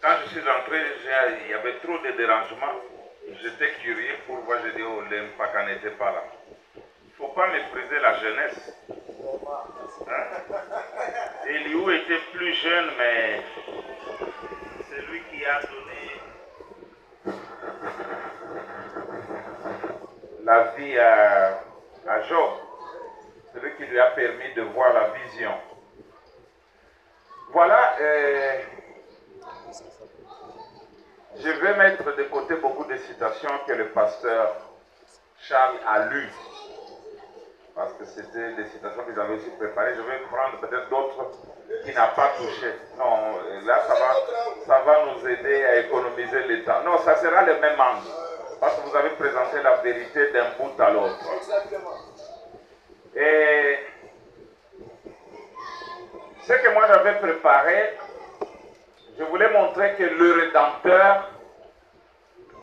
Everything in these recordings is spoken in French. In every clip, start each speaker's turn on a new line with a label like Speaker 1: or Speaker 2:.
Speaker 1: Quand je suis rentré, il y avait trop de dérangements. J'étais curieux pour voir, je dis, oh, l'Empaka n'était pas là. Il ne faut pas mépriser la jeunesse. Hein? Eliou était plus jeune, mais c'est lui qui a donné la vie à Job. C'est lui qui lui a permis de voir la vision. Voilà. Je vais mettre de côté beaucoup de citations que le pasteur Charles a lues. Parce que c'était des citations qu'ils avaient aussi préparées. Je vais prendre peut-être d'autres qui n'ont pas touché. Non, là, ça va nous aider à économiser le temps. Non, ça sera le même angle. Parce que vous avez présenté la vérité d'un bout à l'autre. Et ce que moi j'avais préparé, je voulais montrer que le Rédempteur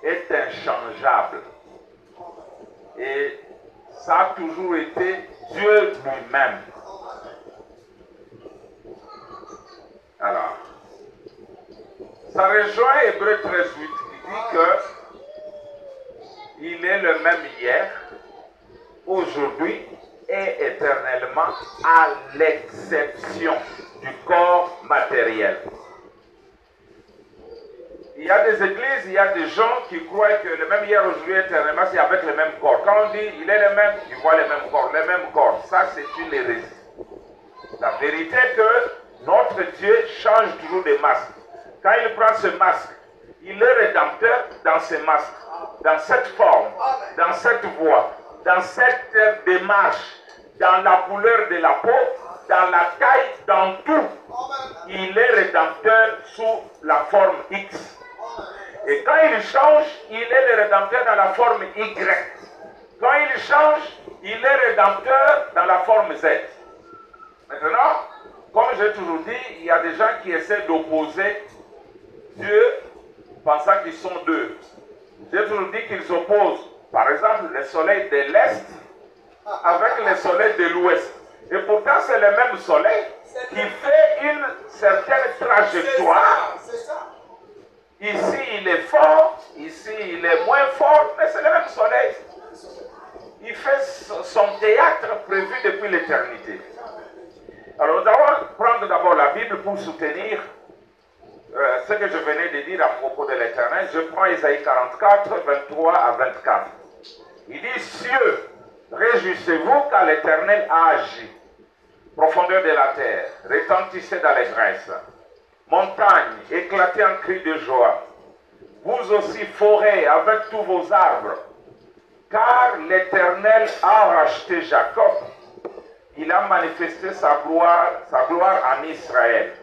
Speaker 1: est inchangeable. Et ça a toujours été Dieu lui-même. Alors, ça rejoint Hébreux 13:8 qui dit que il est le même hier, aujourd'hui et éternellement, à l'exception du corps matériel. Il y a des églises, il y a des gens qui croient que le même hier, aujourd'hui, éternellement, c'est avec le même corps. Quand on dit il est le même, il voit le même corps, le même corps. Ça, c'est une hérésie. La vérité est que notre Dieu change toujours de masque. Quand il prend ce masque, il est rédempteur dans ce masque, dans cette forme, dans cette voix, dans cette démarche, dans la couleur de la peau, dans la taille, dans tout. Il est rédempteur sous la forme X. Et quand il change, il est le rédempteur dans la forme Y. Quand il change, il est rédempteur dans la forme Z. Maintenant, comme j'ai toujours dit, il y a des gens qui essaient d'opposer Dieu pensant qu'ils sont deux. J'ai toujours dit qu'ils opposent, par exemple, le soleil de l'Est avec le soleil de l'Ouest. Et pourtant, c'est le même soleil qui fait une certaine trajectoire. Ici, il est fort, ici, il est moins fort, mais c'est le même soleil. Il fait son théâtre prévu depuis l'éternité. Alors, nous allons prendre d'abord la Bible pour soutenir ce que je venais de dire à propos de l'Éternel. Je prends Isaïe 44, 23 à 24. Il dit, cieux, réjouissez-vous car l'Éternel a agi. Profondeur de la terre, retentissez d'allégresse. Montagne, éclatez en cris de joie. Vous aussi, forêt, avec tous vos arbres. Car l'Éternel a racheté Jacob. Il a manifesté sa gloire en Israël.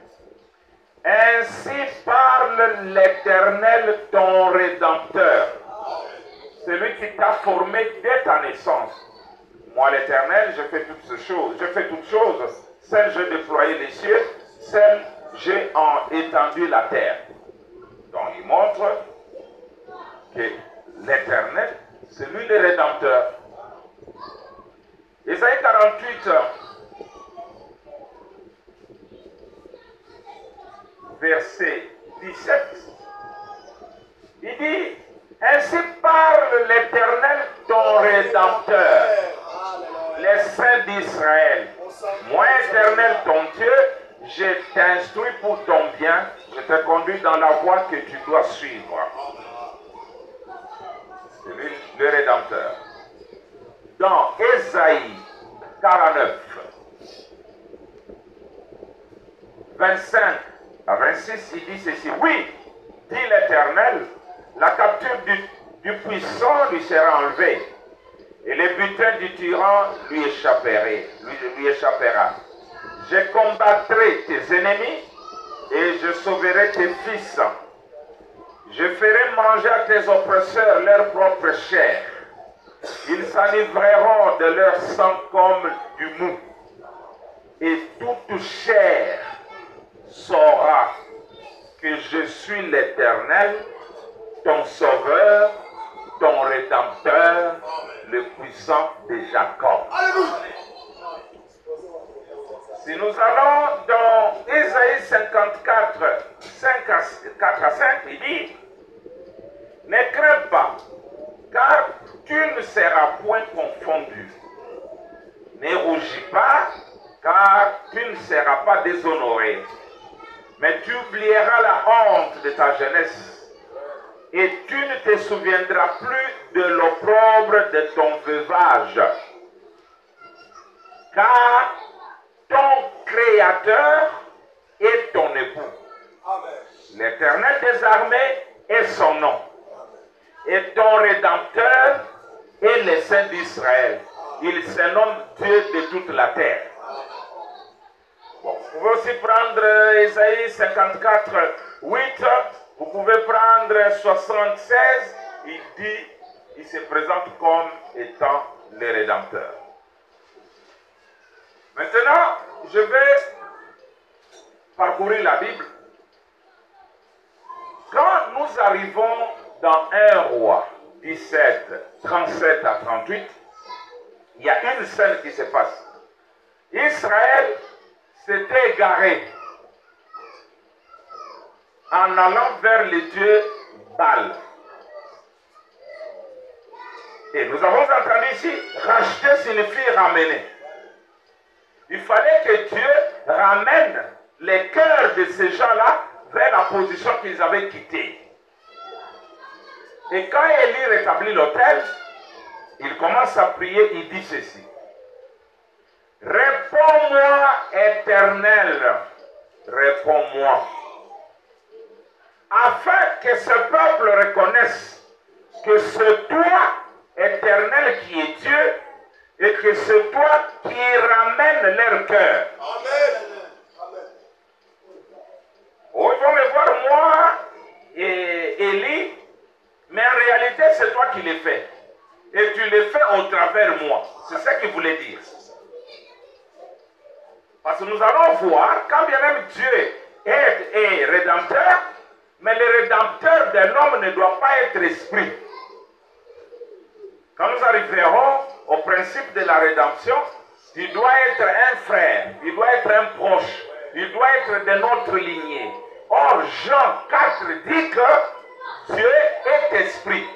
Speaker 1: Ainsi parle l'Éternel, ton Rédempteur. Celui qui t'a formé dès ta naissance. Moi, l'Éternel, je fais toutes ces choses. Je fais toutes choses. Celles j'ai déployé les cieux, celles j'ai étendu la terre. Donc, il montre que l'Éternel, c'est lui le Rédempteur. Isaïe 48, verset 17, il dit, ainsi parle l'Éternel, ton Rédempteur, les saints d'Israël. Moi, Éternel, ton Dieu, je t'instruis pour ton bien, je te conduis dans la voie que tu dois suivre. C'est lui le Rédempteur. Dans Ésaïe 49, 25 à 26, il dit ceci. Oui, dit l'Éternel, la capture du puissant lui sera enlevée, et le butin du tyran lui échappera. Je combattrai tes ennemis, et je sauverai tes fils. Je ferai manger à tes oppresseurs leur propre chair. Ils s'enivreront de leur sang comme du mou. Et toute chair saura que je suis l'Éternel, ton sauveur, ton rédempteur, le puissant de Jacob. Si nous allons dans Ésaïe 54, 4 à 5, il dit, ne crains pas, car tu ne seras point confondu. Ne rougis pas, car tu ne seras pas déshonoré. Mais tu oublieras la honte de ta jeunesse, et tu ne te souviendras plus de l'opprobre de ton veuvage. Car ton Créateur est ton époux. L'Éternel des armées est son nom. Et ton Rédempteur est le Saint d'Israël. Il se nomme Dieu de toute la terre. Bon, vous pouvez aussi prendre Ésaïe 54, 8. Vous pouvez prendre 76. Il se présente comme étant le Rédempteur. Maintenant, je vais parcourir la Bible. Quand nous arrivons dans 1 Roi 17, 37 à 38, il y a une scène qui se passe. Israël s'était égaré en allant vers le dieu Baal. Et nous avons entendu ici, racheter signifie ramener. Il fallait que Dieu ramène les cœurs de ces gens-là vers la position qu'ils avaient quittée. Et quand Élie rétablit l'autel, il commence à prier, il dit ceci. Réponds-moi, Éternel, réponds-moi. Afin que ce peuple reconnaisse que c'est toi, Éternel, qui es Dieu, et que c'est toi qui ramènes leur cœur. Amen. Oh, ils vont me voir, moi et Élie, mais en réalité, c'est toi qui les fais. Et tu les fais au travers de moi. C'est ça qu'il voulait dire. Parce que nous allons voir, quand bien même Dieu est rédempteur, mais le rédempteur de l'homme ne doit pas être esprit. Quand nous arriverons au principe de la rédemption, il doit être un frère, il doit être un proche, il doit être de notre lignée. Or, Jean 4 dit que Dieu est esprit.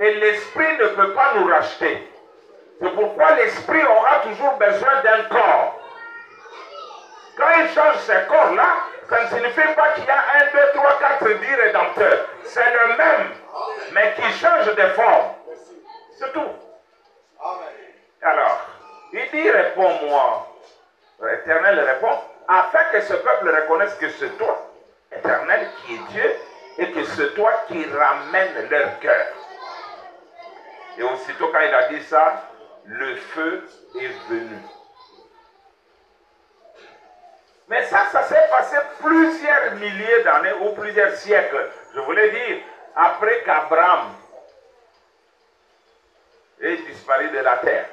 Speaker 1: Et l'esprit ne peut pas nous racheter. C'est pourquoi l'esprit aura toujours besoin d'un corps. Quand il change ce corps-là, ça ne signifie pas qu'il y a 1, 2, 3, 4, 10 rédempteurs. C'est le même, mais qui change de forme. C'est tout. Alors, il dit, réponds-moi. L'Éternel répond, afin que ce peuple reconnaisse que c'est toi, Éternel, qui est Dieu, et que c'est toi qui ramènes leur cœur. Et aussitôt quand il a dit ça, le feu est venu. Mais ça s'est passé plusieurs milliers d'années ou plusieurs siècles. Je voulais dire, après qu'Abraham ait disparu de la terre.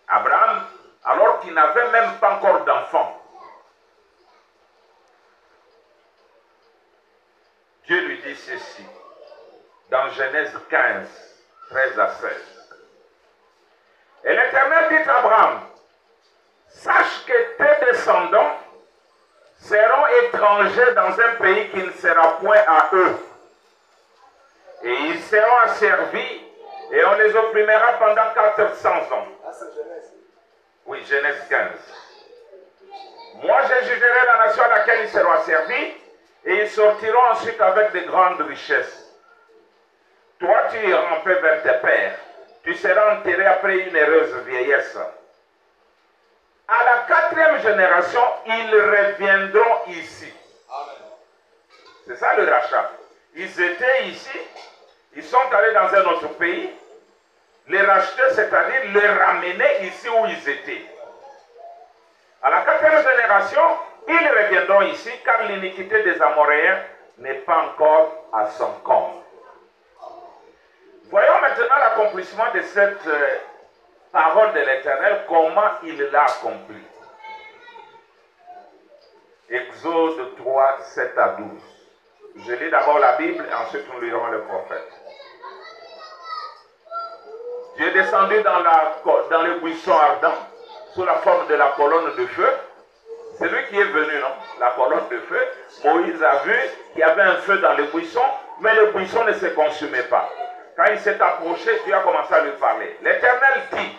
Speaker 1: Abraham, alors qu'il n'avait même pas encore d'enfant, Dieu lui dit ceci, dans Genèse 15, 13 à 16. Et l'Éternel dit à Abraham, sache que tes descendants seront étrangers dans un pays qui ne sera point à eux. Et ils seront asservis et on les opprimera pendant 400 ans. Oui, Genèse 15. Moi, je jugerai la nation à laquelle ils seront asservis et ils sortiront ensuite avec de grandes richesses. Toi, tu iras en paix vers tes pères. Tu seras enterré après une heureuse vieillesse. À la 4e génération, ils reviendront ici. C'est ça le rachat. Ils étaient ici, ils sont allés dans un autre pays, les racheter, c'est-à-dire les ramener ici où ils étaient. À la 4e génération, ils reviendront ici car l'iniquité des Amoréens n'est pas encore à son comble. Voyons maintenant l'accomplissement de cette parole de l'Éternel, comment il l'a accompli. Exode 3, 7 à 12. Je lis d'abord la Bible et ensuite nous lirons le prophète. Dieu est descendu dans le buisson ardent sous la forme de la colonne de feu. C'est lui qui est venu, non? La colonne de feu. Moïse a vu qu'il y avait un feu dans le buisson, mais le buisson ne se consumait pas. Quand il s'est approché, Dieu a commencé à lui parler. L'Éternel dit,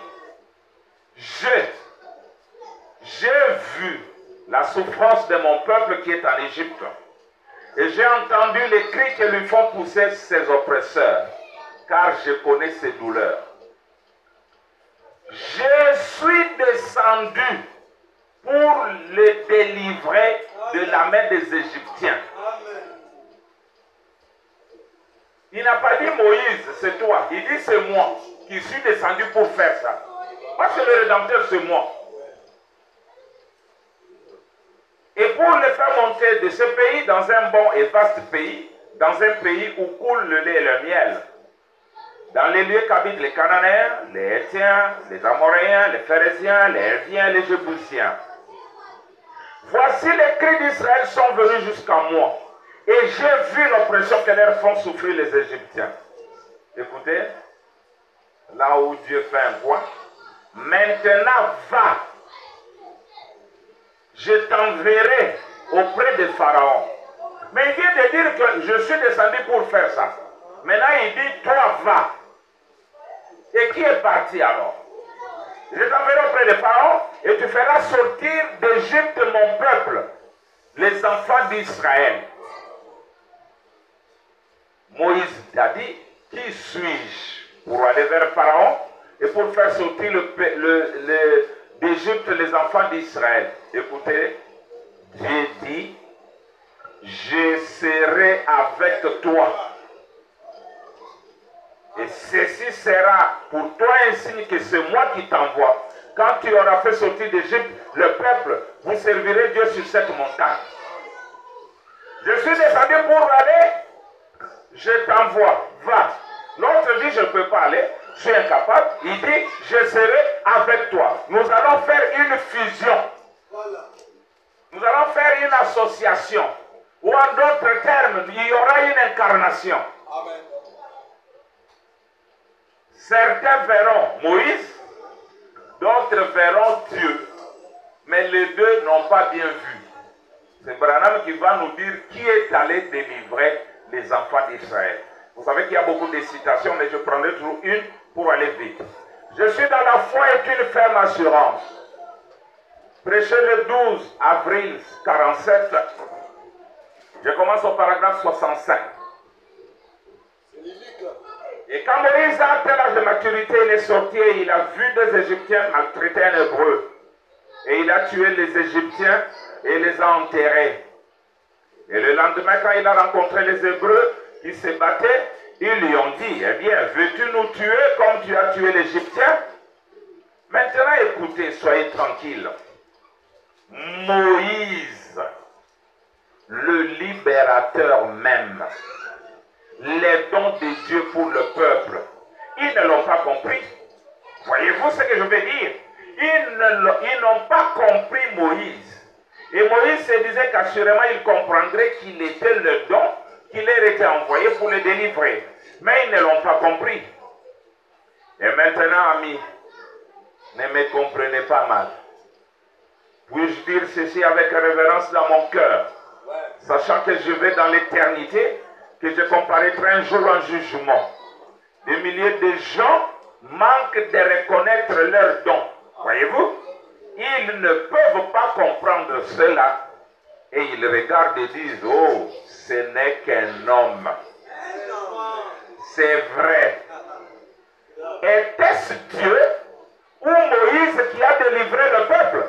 Speaker 1: j'ai vu la souffrance de mon peuple qui est en Égypte. Et j'ai entendu les cris que lui font pousser ses oppresseurs, car je connais ses douleurs. Je suis descendu pour le délivrer de la main des Égyptiens. Il n'a pas dit Moïse, c'est toi. Il dit c'est moi qui suis descendu pour faire ça. Parce que le Rédempteur, c'est moi. Et pour le faire monter de ce pays dans un bon et vaste pays, dans un pays où coule le lait et le miel, dans les lieux qu'habitent les Cananéens, les Hétiens, les Amoréens, les Phéréziens, les Héviens, les Jébusiens. Voici les cris d'Israël sont venus jusqu'à moi, et j'ai vu l'oppression que leur font souffrir les Égyptiens. Écoutez, là où Dieu fait un point, maintenant va, je t'enverrai auprès de Pharaon. Mais il vient de dire que je suis descendu pour faire ça. Maintenant il dit, toi va. Et qui est parti alors? Je t'enverrai auprès de Pharaon et tu feras sortir d'Égypte mon peuple, les enfants d'Israël. Moïse a dit, qui suis-je pour aller vers Pharaon et pour faire sortir d'Égypte les enfants d'Israël? Écoutez, Dieu dit, je serai avec toi. Et ceci sera pour toi un signe que c'est moi qui t'envoie. Quand tu auras fait sortir d'Égypte le peuple, vous servirez Dieu sur cette montagne. Je suis descendu pour aller, je t'envoie, va. L'autre dit, je ne peux pas aller, je suis incapable. Il dit, je serai avec toi. Nous allons faire une fusion. Nous allons faire une association. Ou en d'autres termes, il y aura une incarnation. Amen. Certains verront Moïse, d'autres verront Dieu. Mais les deux n'ont pas bien vu. C'est Branham qui va nous dire qui est allé délivrer les enfants d'Israël. Vous savez qu'il y a beaucoup de citations, mais je prendrai toujours une pour aller vite. Je suis dans la foi et une ferme assurance. Prêché le 12 avril 47. Je commence au paragraphe 65. Et quand Moïse a atteint l'âge de maturité, il est sorti et il a vu des Égyptiens maltraiter un Hébreu. Et il a tué les Égyptiens et les a enterrés. Et le lendemain, quand il a rencontré les Hébreux qui se battaient, ils lui ont dit, eh bien, veux-tu nous tuer comme tu as tué l'Égyptien? Maintenant, écoutez, soyez tranquilles. Moïse, le libérateur même, les dons de Dieu pour le peuple, ils ne l'ont pas compris. Voyez-vous ce que je veux dire? Ils n'ont pas compris Moïse. Et Moïse se disait qu'assurément il comprendrait qu'il était le don, qu'il leur était envoyé pour le délivrer. Mais ils ne l'ont pas compris. Et maintenant, amis, ne me comprenez pas mal. Puis-je dire ceci avec révérence dans mon cœur, sachant que je vais dans l'éternité, que je comparaîtrai un jour en jugement. Des milliers de gens manquent de reconnaître leurs dons. Voyez-vous? Ils ne peuvent pas comprendre cela. Et ils regardent et disent, oh, ce n'est qu'un homme. C'est vrai. Était-ce Dieu ou Moïse qui a délivré le peuple?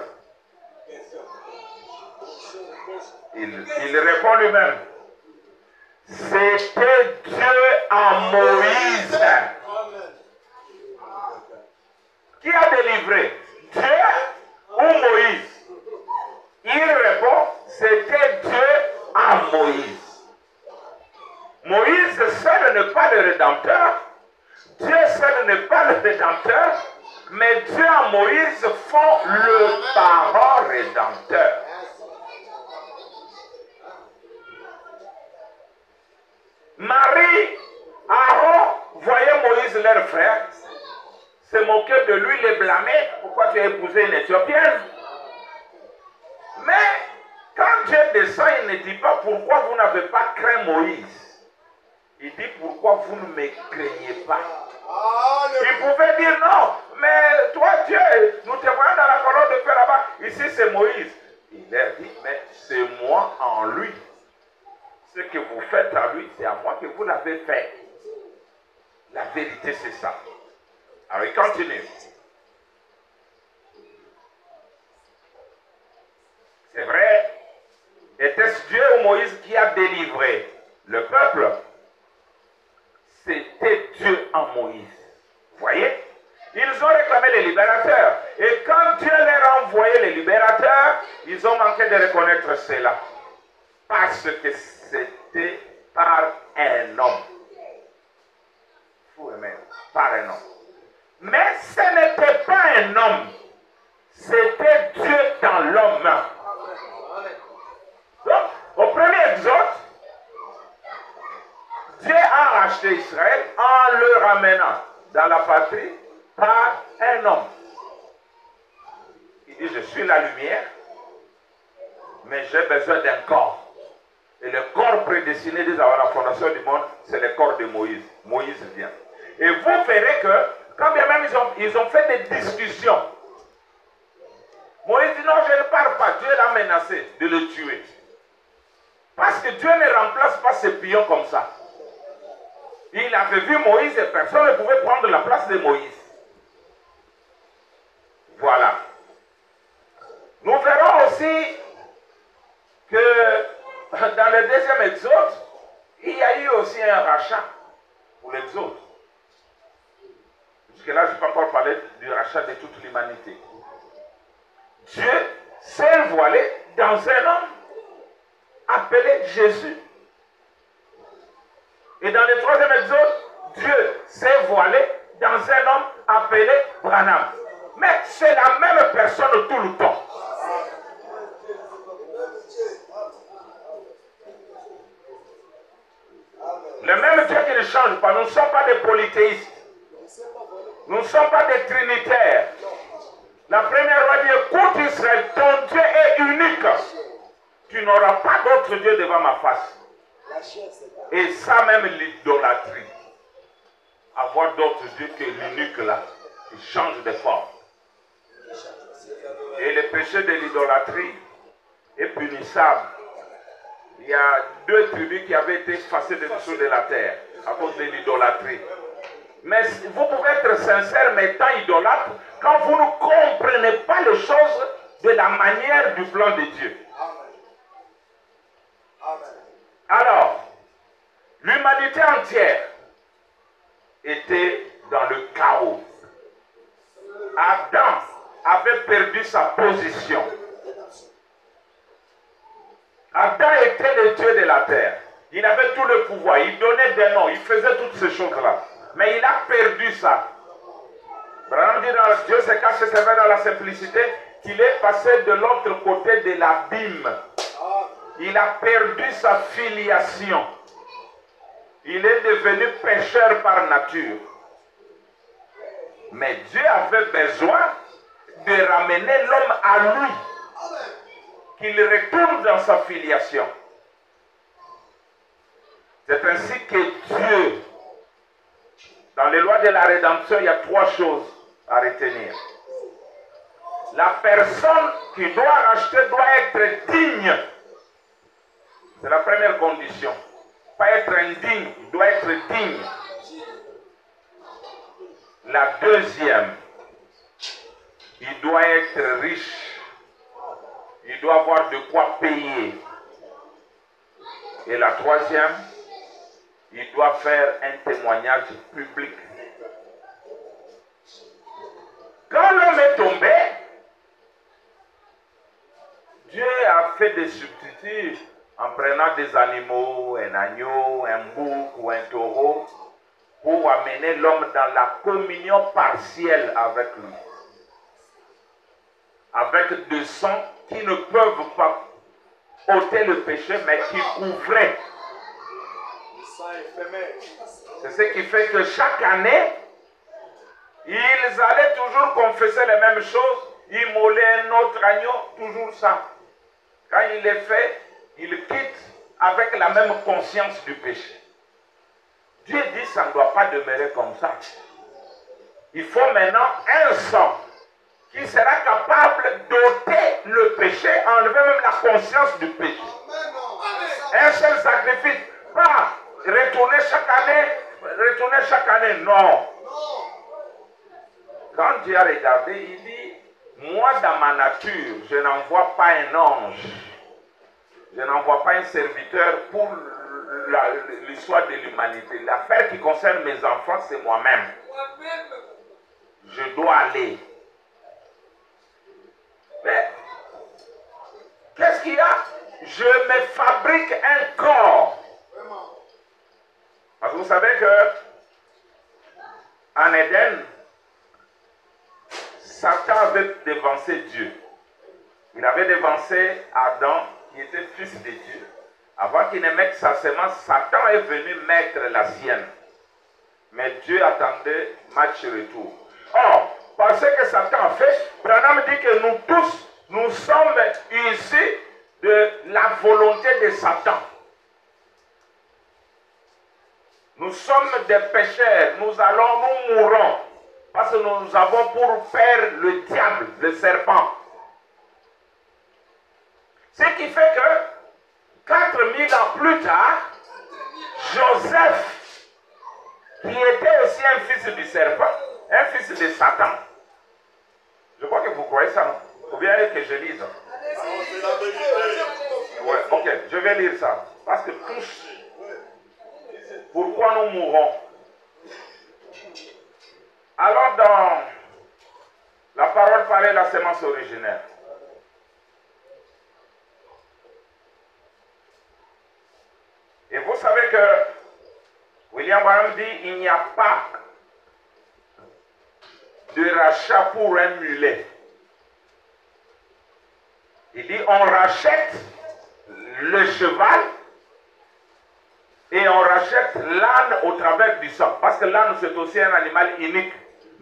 Speaker 1: Il répond lui-même. C'était Dieu en Moïse. Qui a délivré? Dieu ou Moïse? Il répond, c'était Dieu en Moïse. Moïse seul n'est pas le Rédempteur. Dieu seul n'est pas le Rédempteur. Mais Dieu en Moïse font le parent Rédempteur. Marie, Aaron, voyez Moïse leur frère. se moquer de lui, le blâmer. Pourquoi tu as épousé une Éthiopienne? Mais quand Dieu descend, il ne dit pas pourquoi vous n'avez pas craint Moïse. Il dit pourquoi vous ne me craignez pas. Il pouvait dire non, mais toi Dieu, nous te voyons dans la colonne de feu là-bas. Ici c'est Moïse. Il leur dit, mais c'est moi en lui. Ce que vous faites à lui, c'est à moi que vous l'avez fait. La vérité, c'est ça. Alors, il continue. C'est vrai. Était-ce Dieu ou Moïse qui a délivré le peuple? C'était Dieu en Moïse. Vous voyez? Ils ont réclamé les libérateurs. Et quand Dieu leur a envoyé les libérateurs, ils ont manqué de reconnaître cela. Parce que c'était par un homme. Par un homme. Mais ce n'était pas un homme. C'était Dieu dans l'homme. Donc, au premier exode, Dieu a racheté Israël en le ramenant dans la patrie par un homme. Il dit, je suis la lumière, mais j'ai besoin d'un corps. Et le corps prédestiné dès avant la fondation du monde, c'est le corps de Moïse. Moïse vient. Et vous verrez que, quand bien même ils ont fait des discussions, Moïse dit non, je ne pars pas. Dieu l'a menacé de le tuer. Parce que Dieu ne remplace pas ses pions comme ça. Il avait vu Moïse et personne ne pouvait prendre la place de Moïse. Voilà. Nous verrons aussi que dans le deuxième exode, il y a eu aussi un rachat pour l'exode. Jusque-là, je n'ai pas encore parlé du rachat de toute l'humanité. Dieu s'est voilé dans un homme appelé Jésus. Et dans le troisième exode, Dieu s'est voilé dans un homme appelé Branham. Mais c'est la même personne tout le temps. Le même Dieu qui ne change pas. Nous ne sommes pas des polythéistes. Nous ne sommes pas des trinitaires. La première loi dit, écoute Israël, ton Dieu est unique. Tu n'auras pas d'autre Dieu devant ma face. Et ça même l'idolâtrie. Avoir d'autres dieux que l'unique là, qui change de forme. Et le péché de l'idolâtrie est punissable. Il y a 2 tribus qui avaient été effacées de dessous de la terre à cause de l'idolâtrie. Mais vous pouvez être sincère, mais étant idolâtre, quand vous ne comprenez pas les choses de la manière du plan de Dieu. Alors, l'humanité entière était dans le chaos. Adam avait perdu sa position. Adam était le Dieu de la terre. Il avait tout le pouvoir. Il donnait des noms. Il faisait toutes ces choses-là. Mais il a perdu ça. Branham dit dans Dieu se cache ses dans la simplicité qu'il est passé de l'autre côté de l'abîme. Il a perdu sa filiation. Il est devenu pécheur par nature. Mais Dieu avait besoin de ramener l'homme à lui. Qu'il retourne dans sa filiation. C'est ainsi que Dieu, dans les lois de la rédemption, il y a 3 choses à retenir. La personne qui doit racheter doit être digne. C'est la première condition. Pas être indigne, il doit être digne. La deuxième, il doit être riche. Il doit avoir de quoi payer. Et la troisième, il doit faire un témoignage public. Quand l'homme est tombé, Dieu a fait des substituts en prenant des animaux, un agneau, un bouc ou un taureau, pour amener l'homme dans la communion partielle avec lui. Avec des sangs qui ne peuvent pas ôter le péché, mais qui couvraient. C'est ce qui fait que chaque année, Ils allaient toujours confesser les mêmes choses, immoler un autre agneau, toujours ça. Quand il est fait, il quitte avec la même conscience du péché. Dieu dit ça ne doit pas demeurer comme ça. Il faut maintenant un sang qui sera capable d'ôter le péché, enlever même la conscience du péché. Un seul sacrifice, pas retourner chaque année, non. Quand Dieu a regardé, il dit, moi dans ma nature, je n'envoie pas un ange, je n'envoie pas un serviteur pour l'histoire de l'humanité. L'affaire qui concerne mes enfants, c'est moi-même. Je dois aller. Mais, qu'est-ce qu'il y a? Je me fabrique un corps. Parce que vous savez que en Éden, Satan avait dévancé Dieu. Il avait dévancé Adam, qui était fils de Dieu. Avant qu'il ne mette sa semence, Satan est venu mettre la sienne. Mais Dieu attendait match retour. Or, parce que Satan a fait, Branham dit que nous tous, nous sommes issus de la volonté de Satan. Nous sommes des pécheurs, nous mourrons. Parce que nous avons pour père le diable, le serpent. Ce qui fait que 4000 ans plus tard, Joseph, qui était aussi un fils du serpent, un fils de Satan, je crois que vous croyez ça, non? Ou bien que je lise. Ouais, ok, je vais lire ça. Parce que tous, pourquoi nous mourons? Alors dans la parole parlait la sémence originaire. Et vous savez que William Branham dit il n'y a pas de rachat pour un mulet. Il dit on rachète le cheval et on rachète l'âne au travers du sang. Parce que l'âne c'est aussi un animal unique.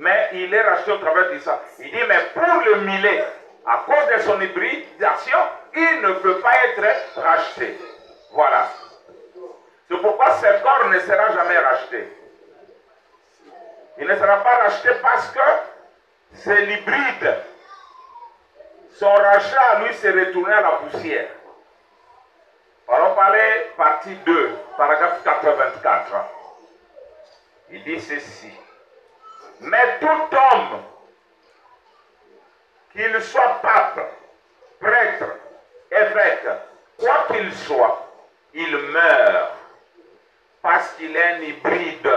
Speaker 1: Mais il est racheté au travers du sang. Il dit mais pour le mulet, à cause de son hybridation, il ne peut pas être racheté. Voilà. C'est pourquoi ce corps ne sera jamais racheté. Il ne sera pas racheté parce que c'est l'hybride. Son rachat à lui s'est retourné à la poussière. Alors, on parlait partie 2, paragraphe 84. Il dit ceci. Mais tout homme, qu'il soit pape, prêtre, évêque, quoi qu'il soit, il meurt parce qu'il est un hybride.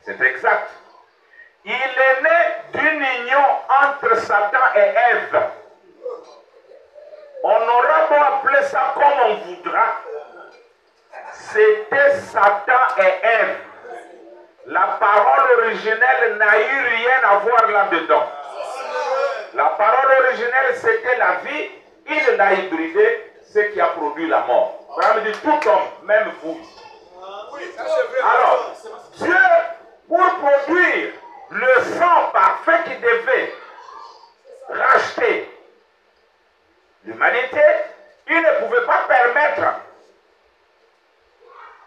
Speaker 1: C'est exact. Il est né d'une union entre Satan et Ève. On aura beau appeler ça comme on voudra. C'était Satan et Ève. La parole originelle n'a eu rien à voir là-dedans. La parole originelle, c'était la vie. Il l'a hybridé, ce qui a produit la mort. On dit tout homme, même vous. Alors, Dieu, pour produire le sang parfait qui devait racheter l'humanité, il ne pouvait pas permettre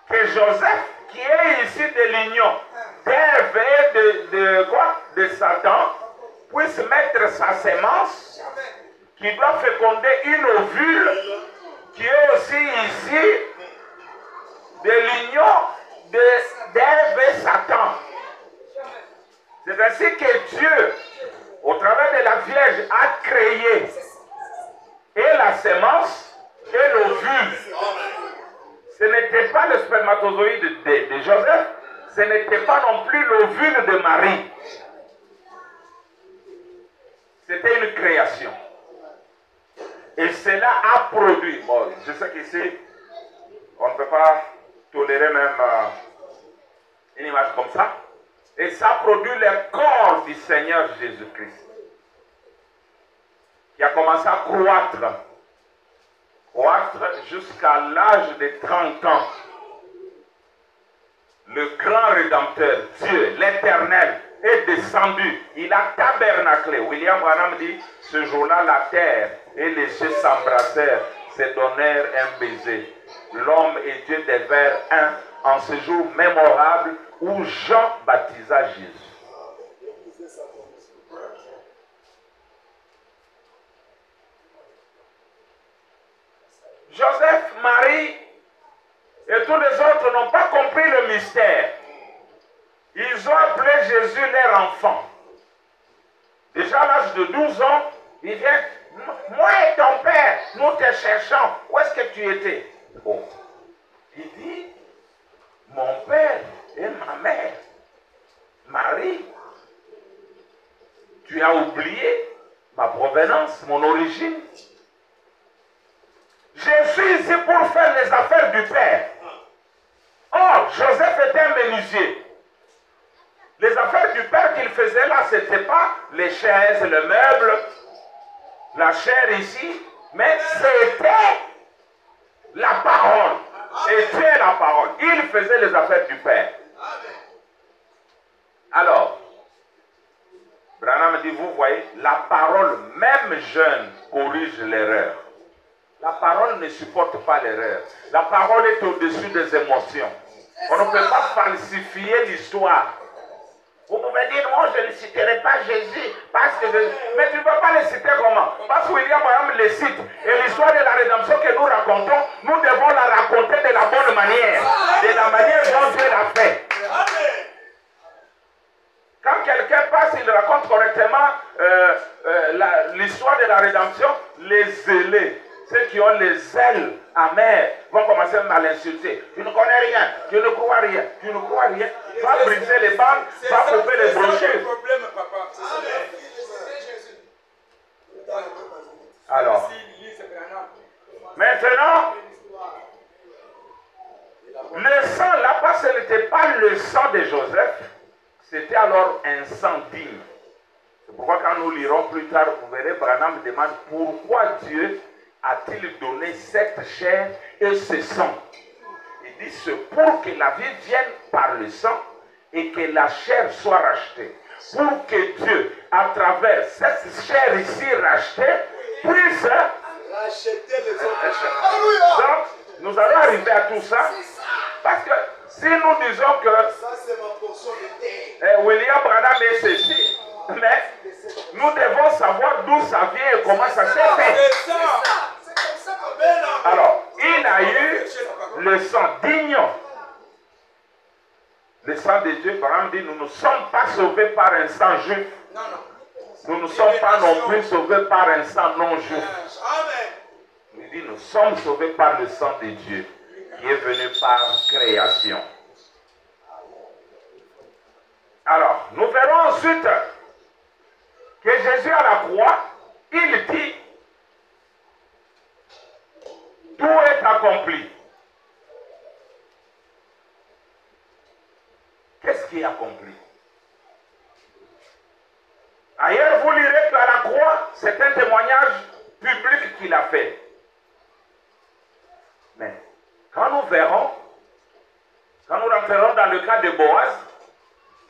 Speaker 1: que Joseph, qui est issu de l'union d'Ève et de Satan, puisse mettre sa sémence qui doit féconder une ovule qui est aussi ici de l'union d'Ève et Satan. C'est ainsi que Dieu, au travers de la Vierge, a créé et la sémence et l'ovule. Ce n'était pas le spermatozoïde de Joseph, ce n'était pas non plus l'ovule de Marie. C'était une création. Et cela a produit. Bon, je sais qu'ici, on ne peut pas tolérer même une image comme ça. Et ça a produit le corps du Seigneur Jésus-Christ, qui a commencé à croître jusqu'à l'âge de 30 ans. Le grand Rédempteur, Dieu, l'Éternel, est descendu. Il a tabernaclé. William Branham dit, ce jour-là, la terre et les cieux s'embrassèrent, se donnèrent un baiser. L'homme et Dieu devinrent un en ce jour mémorable où Jean baptisa Jésus. Joseph, Marie et tous les autres n'ont pas compris le mystère. Ils ont appelé Jésus leur enfant. Déjà à l'âge de 12 ans, il vient, moi et ton père, nous te cherchons. Où est-ce que tu étais? Bon. Il dit, mon père et ma mère, Marie, tu as oublié ma provenance, mon origine. Je suis ici pour faire les affaires du Père. Or, Joseph était un menuisier. Les affaires du Père qu'il faisait là, ce n'était pas les chaises, le meuble, la chair ici, mais c'était la parole. Et Dieu est la parole. Il faisait les affaires du Père. Alors, Branham dit, vous voyez, la parole, même jeune, corrige l'erreur. La parole ne supporte pas l'erreur. La parole est au-dessus des émotions. On ne peut pas falsifier l'histoire. Vous pouvez dire, moi je ne citerai pas Jésus parce que je... Mais tu ne peux pas le citer comment? Parce que William Branham le cite. Et l'histoire de la rédemption que nous racontons, nous devons la raconter de la bonne manière. De la manière dont Dieu l'a fait. Quand quelqu'un passe, il raconte correctement l'histoire de la rédemption, les zélés. Ceux qui ont les ailes amères vont commencer à l'insulter. Tu ne connais rien, tu ne crois rien, tu ne crois rien. Va briser les bandes, va couper les brochures. Alors, maintenant, le sang là-bas, ce n'était pas le sang de Joseph, c'était alors un sang digne. C'est pourquoi quand nous lirons plus tard, vous verrez, Branham demande pourquoi Dieu a-t-il donné cette chair et ce sang? Il dit, c'est pour que la vie vienne par le sang et que la chair soit rachetée. Pour que Dieu, à travers cette chair ici rachetée, puisse racheter les autres. Donc, nous allons arriver à tout ça. Parce que si nous disons que ça, c'est ma portion de terre. William Branham est ceci, mais nous devons savoir d'où ça vient et comment ça s'est fait. Alors, il a eu le sang digne. Le sang de Dieu, par exemple, dit, nous ne sommes pas sauvés par un sang juif. Nous ne sommes pas non plus sauvés par un sang non juif. Il dit, nous sommes sauvés par le sang de Dieu, qui est venu par création. Alors, nous verrons ensuite que Jésus à la croix, il dit, tout est accompli. Qu'est-ce qui est accompli? Ailleurs, vous lirez qu'à la croix, c'est un témoignage public qu'il a fait. Mais quand nous verrons, quand nous rentrerons dans le cas de Boaz,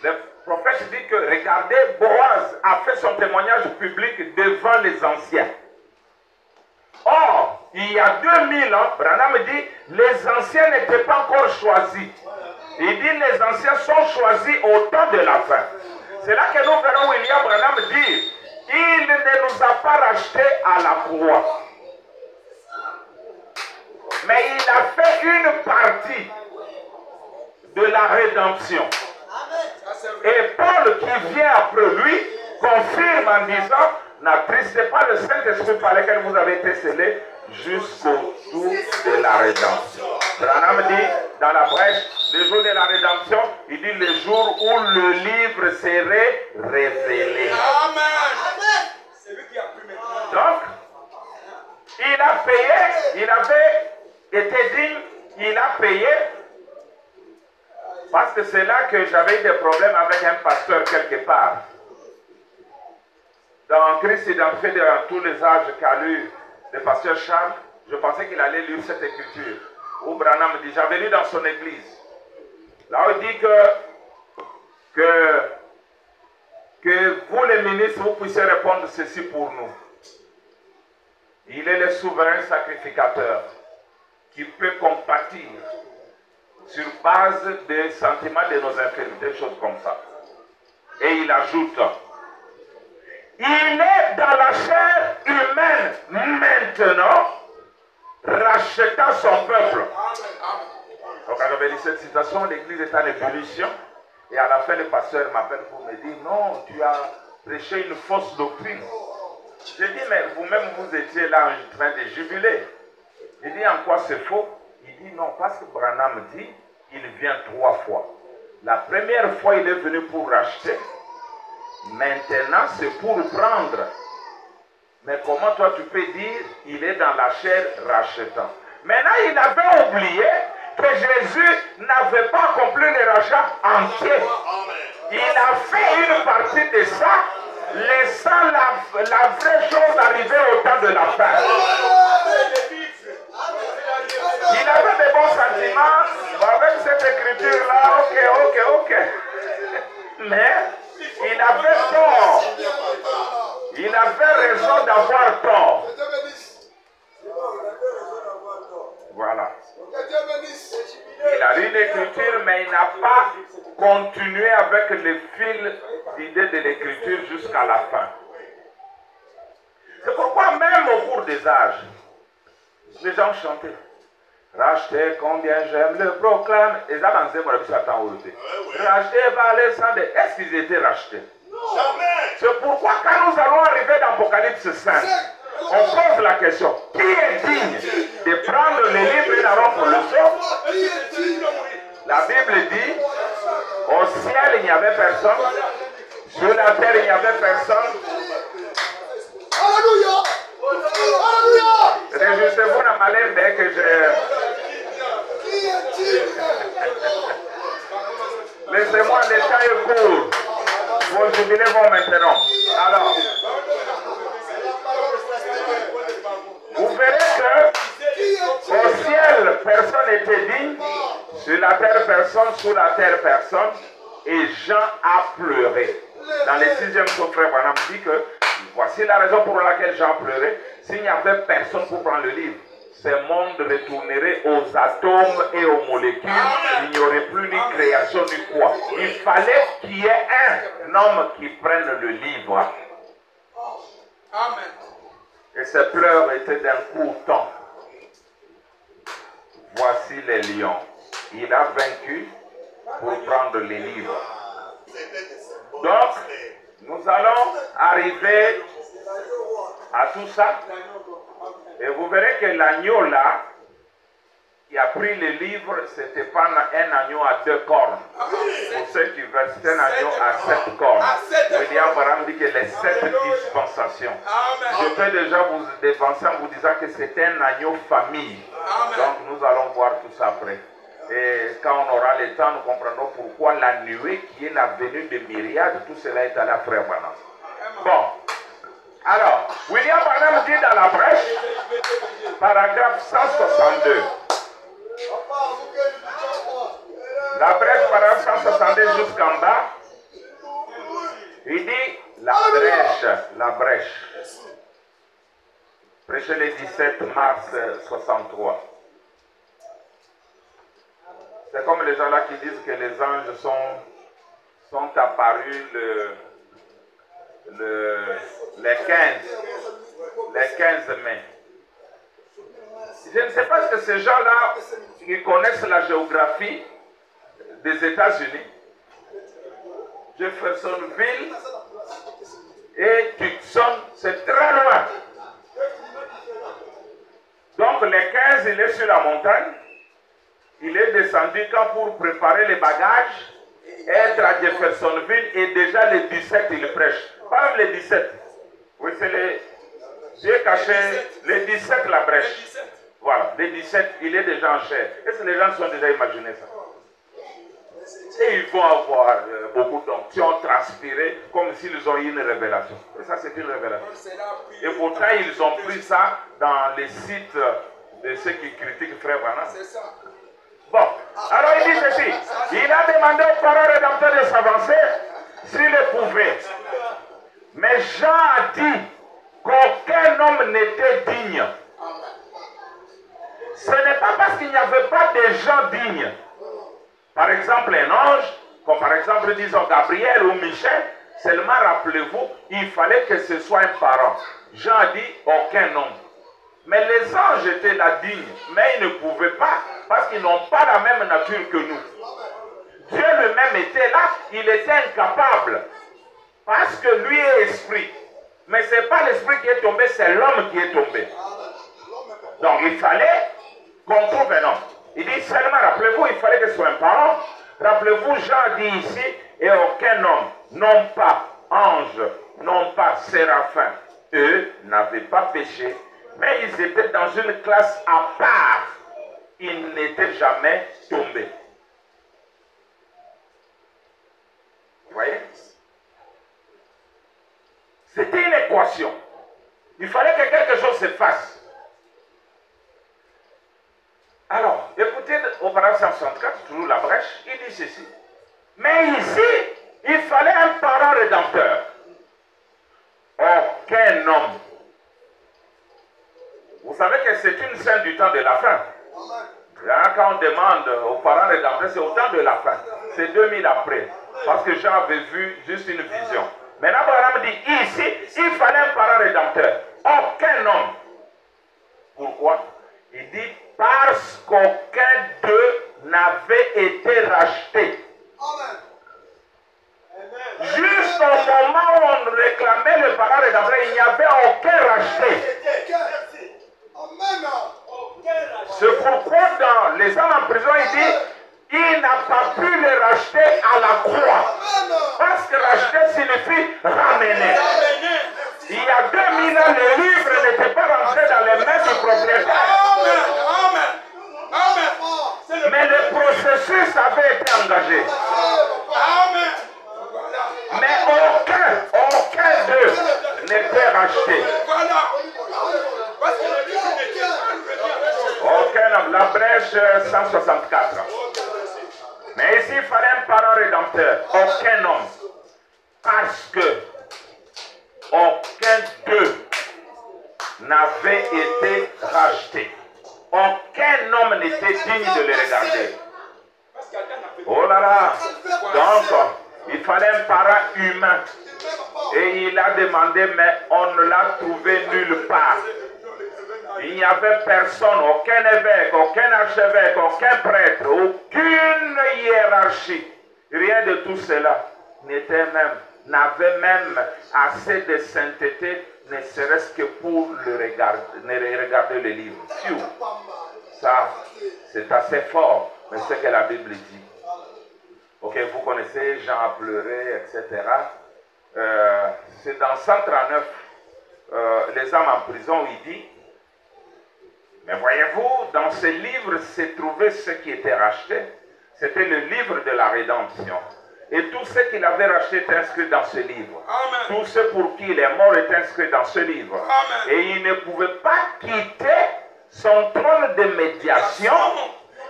Speaker 1: le prophète dit que, regardez, Boaz a fait son témoignage public devant les anciens. Or, il y a 2000 ans, Branham dit, les anciens n'étaient pas encore choisis. Il dit, les anciens sont choisis au temps de la fin. C'est là que nous verrons William Branham dire, il ne nous a pas rachetés à la croix. Mais il a fait une partie de la rédemption. Et Paul, qui vient après lui, confirme en disant, n'attristez pas le Saint-Esprit par lequel vous avez été scellés jusqu'au jour de la rédemption. Branham dit, dans la brèche, le jour de la rédemption, il dit le jour où le livre serait révélé. Amen. C'est lui qui a pu maintenant. Donc, il a payé, il avait été digne, il a payé, parce que c'est là que j'avais eu des problèmes avec un pasteur quelque part. Dans Christ identifié dans tous les âges qu'a lu le pasteur Charles, je pensais qu'il allait lire cette écriture. Où Branham dit, j'avais lu dans son église. Là où il dit que Que vous les ministres, vous puissiez répondre ceci pour nous. Il est le souverain sacrificateur qui peut compatir sur base des sentiments de nos infirmités, choses comme ça. Et il ajoute, il est dans la chair humaine maintenant, rachetant son peuple. Donc, quand j'avais lu cette citation, l'église est en ébullition. Et à la fin, le pasteur m'appelle pour me dire, non, tu as prêché une fausse doctrine. J'ai dit, mais vous-même, vous étiez là en train de jubiler. J'ai dit, en quoi c'est faux? Il dit, non, parce que Branham dit, il vient 3 fois. La première fois, il est venu pour racheter. Maintenant, c'est pour prendre. Mais comment toi, tu peux dire, il est dans la chair rachetant? Maintenant, il avait oublié que Jésus n'avait pas accompli le rachat entier. Il a fait une partie de ça, laissant la vraie chose arriver au temps de la fin. Il avait des bons sentiments avec cette écriture-là, ok. Mais il avait tort. Il avait raison d'avoir tort. Voilà. Il a lu l'écriture, mais il n'a pas continué avec le fil d'idée de l'écriture jusqu'à la fin. C'est pourquoi même au cours des âges, les gens chantaient. Racheter combien j'aime le proclame. Et ça, dans racheter par les sang de... Est-ce qu'ils étaient rachetés? C'est pourquoi quand nous allons arriver dans l'Apocalypse 5, on pose la question, qui est digne de prendre le livre et la rompre le sceau? La Bible dit, au ciel il n'y avait personne, sur la terre il n'y avait personne.
Speaker 2: Alléluia! Alléluia!
Speaker 1: Réjouissez-vous dans ma lèvre dès que Laissez-moi, le temps est court. Vos jubilés vont maintenant. Alors, vous verrez que au ciel, personne n'était digne, sur la terre, personne, sous la terre, personne, et Jean a pleuré. Dans le 6e psaume, frère Branham dit que voici la raison pour laquelle Jean pleurait. S'il n'y avait personne pour prendre le livre, ce monde retournerait aux atomes et aux molécules. Il n'y aurait plus ni création ni quoi. Il fallait qu'il y ait un homme qui prenne le livre.
Speaker 2: Amen.
Speaker 1: Et ces pleurs étaient d'un court temps. Voici les lions. Il a vaincu pour prendre les livres. Donc, nous allons arriver à tout ça. Et vous verrez que l'agneau là, qui a pris le livre, ce n'était pas un agneau à 2 cornes. Pour ceux qui veulent, c'est un agneau à 7 cornes. William Branham dit que les 7 dispensations. Je peux déjà vous dévancer en vous disant que c'est un agneau famille. Donc nous allons voir tout ça après. Et quand on aura le temps, nous comprendrons pourquoi la nuée qui est la venue de myriades, tout cela est à la frère Branham. Bon. Alors, William Branham dit dans la brèche, paragraphe 162. La brèche, paragraphe 162 jusqu'en bas. Il dit la brèche. Prêché le 17 mars 63. C'est comme les gens là qui disent que les anges sont apparus les 15 mai. Je ne sais pas si ces gens-là qui connaissent la géographie des États-Unis, Jeffersonville et Tucson, c'est très loin. Donc les 15, il est sur la montagne. Il est descendu quand pour préparer les bagages, être à Jeffersonville, et déjà le 17 il prêche. Pas même le 17. Oui, c'est les yeux cachés. Le 17 la brèche. Voilà, le 17 il est déjà en chair. Est-ce que les gens se sont déjà imaginé ça? Et ils vont avoir beaucoup d'onctions transpirées comme s'ils ont eu une révélation. Et ça c'est une révélation. Et pourtant ils ont pris ça dans les sites de ceux qui critiquent Frère Branham. Bon, alors il dit ceci. Il a demandé au parent rédempteur de s'avancer s'il le pouvait. Mais Jean a dit qu'aucun homme n'était digne. Ce n'est pas parce qu'il n'y avait pas de gens dignes. Par exemple, un ange, comme par exemple, disons Gabriel ou Michel, seulement rappelez-vous, il fallait que ce soit un parent. Jean a dit aucun homme. Mais les anges étaient là dignes, mais ils ne pouvaient pas, parce qu'ils n'ont pas la même nature que nous. Dieu lui-même était là, il était incapable, parce que lui est esprit. Mais ce n'est pas l'esprit qui est tombé, c'est l'homme qui est tombé. Donc il fallait qu'on trouve un homme. Il dit seulement, rappelez-vous, il fallait que ce soit un parent. Rappelez-vous, Jean dit ici, et aucun homme, non pas ange, non pas séraphin, eux n'avaient pas péché, mais ils étaient dans une classe à part. Ils n'étaient jamais tombés. Vous voyez? C'était une équation. Il fallait que quelque chose se fasse. Alors, écoutez, au paragraphe 164, toujours la brèche, il dit ceci. Mais ici, il fallait un parent rédempteur. Aucun homme. Vous savez que c'est une scène du temps de la fin. Quand on demande aux parents rédempteurs, c'est au temps de la fin. C'est 2000 après. Parce que Jean avait vu juste une vision. Maintenant, Abraham dit, ici, il fallait un parent rédempteur. Aucun homme. Pourquoi? Il dit, parce qu'aucun d'eux n'avait été racheté. Juste au moment où on réclamait le parent rédempteur, il n'y avait aucun racheté. C'est pourquoi dans les hommes en prison, il dit, il n'a pas pu les racheter à la croix. Parce que racheter signifie ramener. Il y a 2000 ans, les livres n'étaient pas rentrés dans les mains du propriétaire. Mais le processus avait été engagé. Mais aucun d'eux n'était racheté. Aucun, la brèche 164. Mais ici, il fallait un parent rédempteur. Aucun homme. Parce que aucun d'eux n'avait été racheté. Aucun homme n'était digne de les regarder. Oh là là. Donc, il fallait un parent humain. Et il a demandé, mais on ne l'a trouvé nulle part. Il n'y avait personne, aucun évêque, aucun archevêque, aucun prêtre, aucune hiérarchie. Rien de tout cela n'avait même assez de sainteté, ne serait-ce que pour regarder le livre. Ça, c'est assez fort, mais c'est ce que la Bible dit. Ok, vous connaissez Jean a pleuré, etc. C'est dans 139, les hommes en prison, où il dit, mais voyez-vous, dans ce livre s'est trouvé ce qui était racheté. C'était le livre de la rédemption. Et tout ce qu'il avait racheté est inscrit dans ce livre. Amen. Tout ce pour qui il est mort est inscrit dans ce livre. Amen. Et il ne pouvait pas quitter son trône de médiation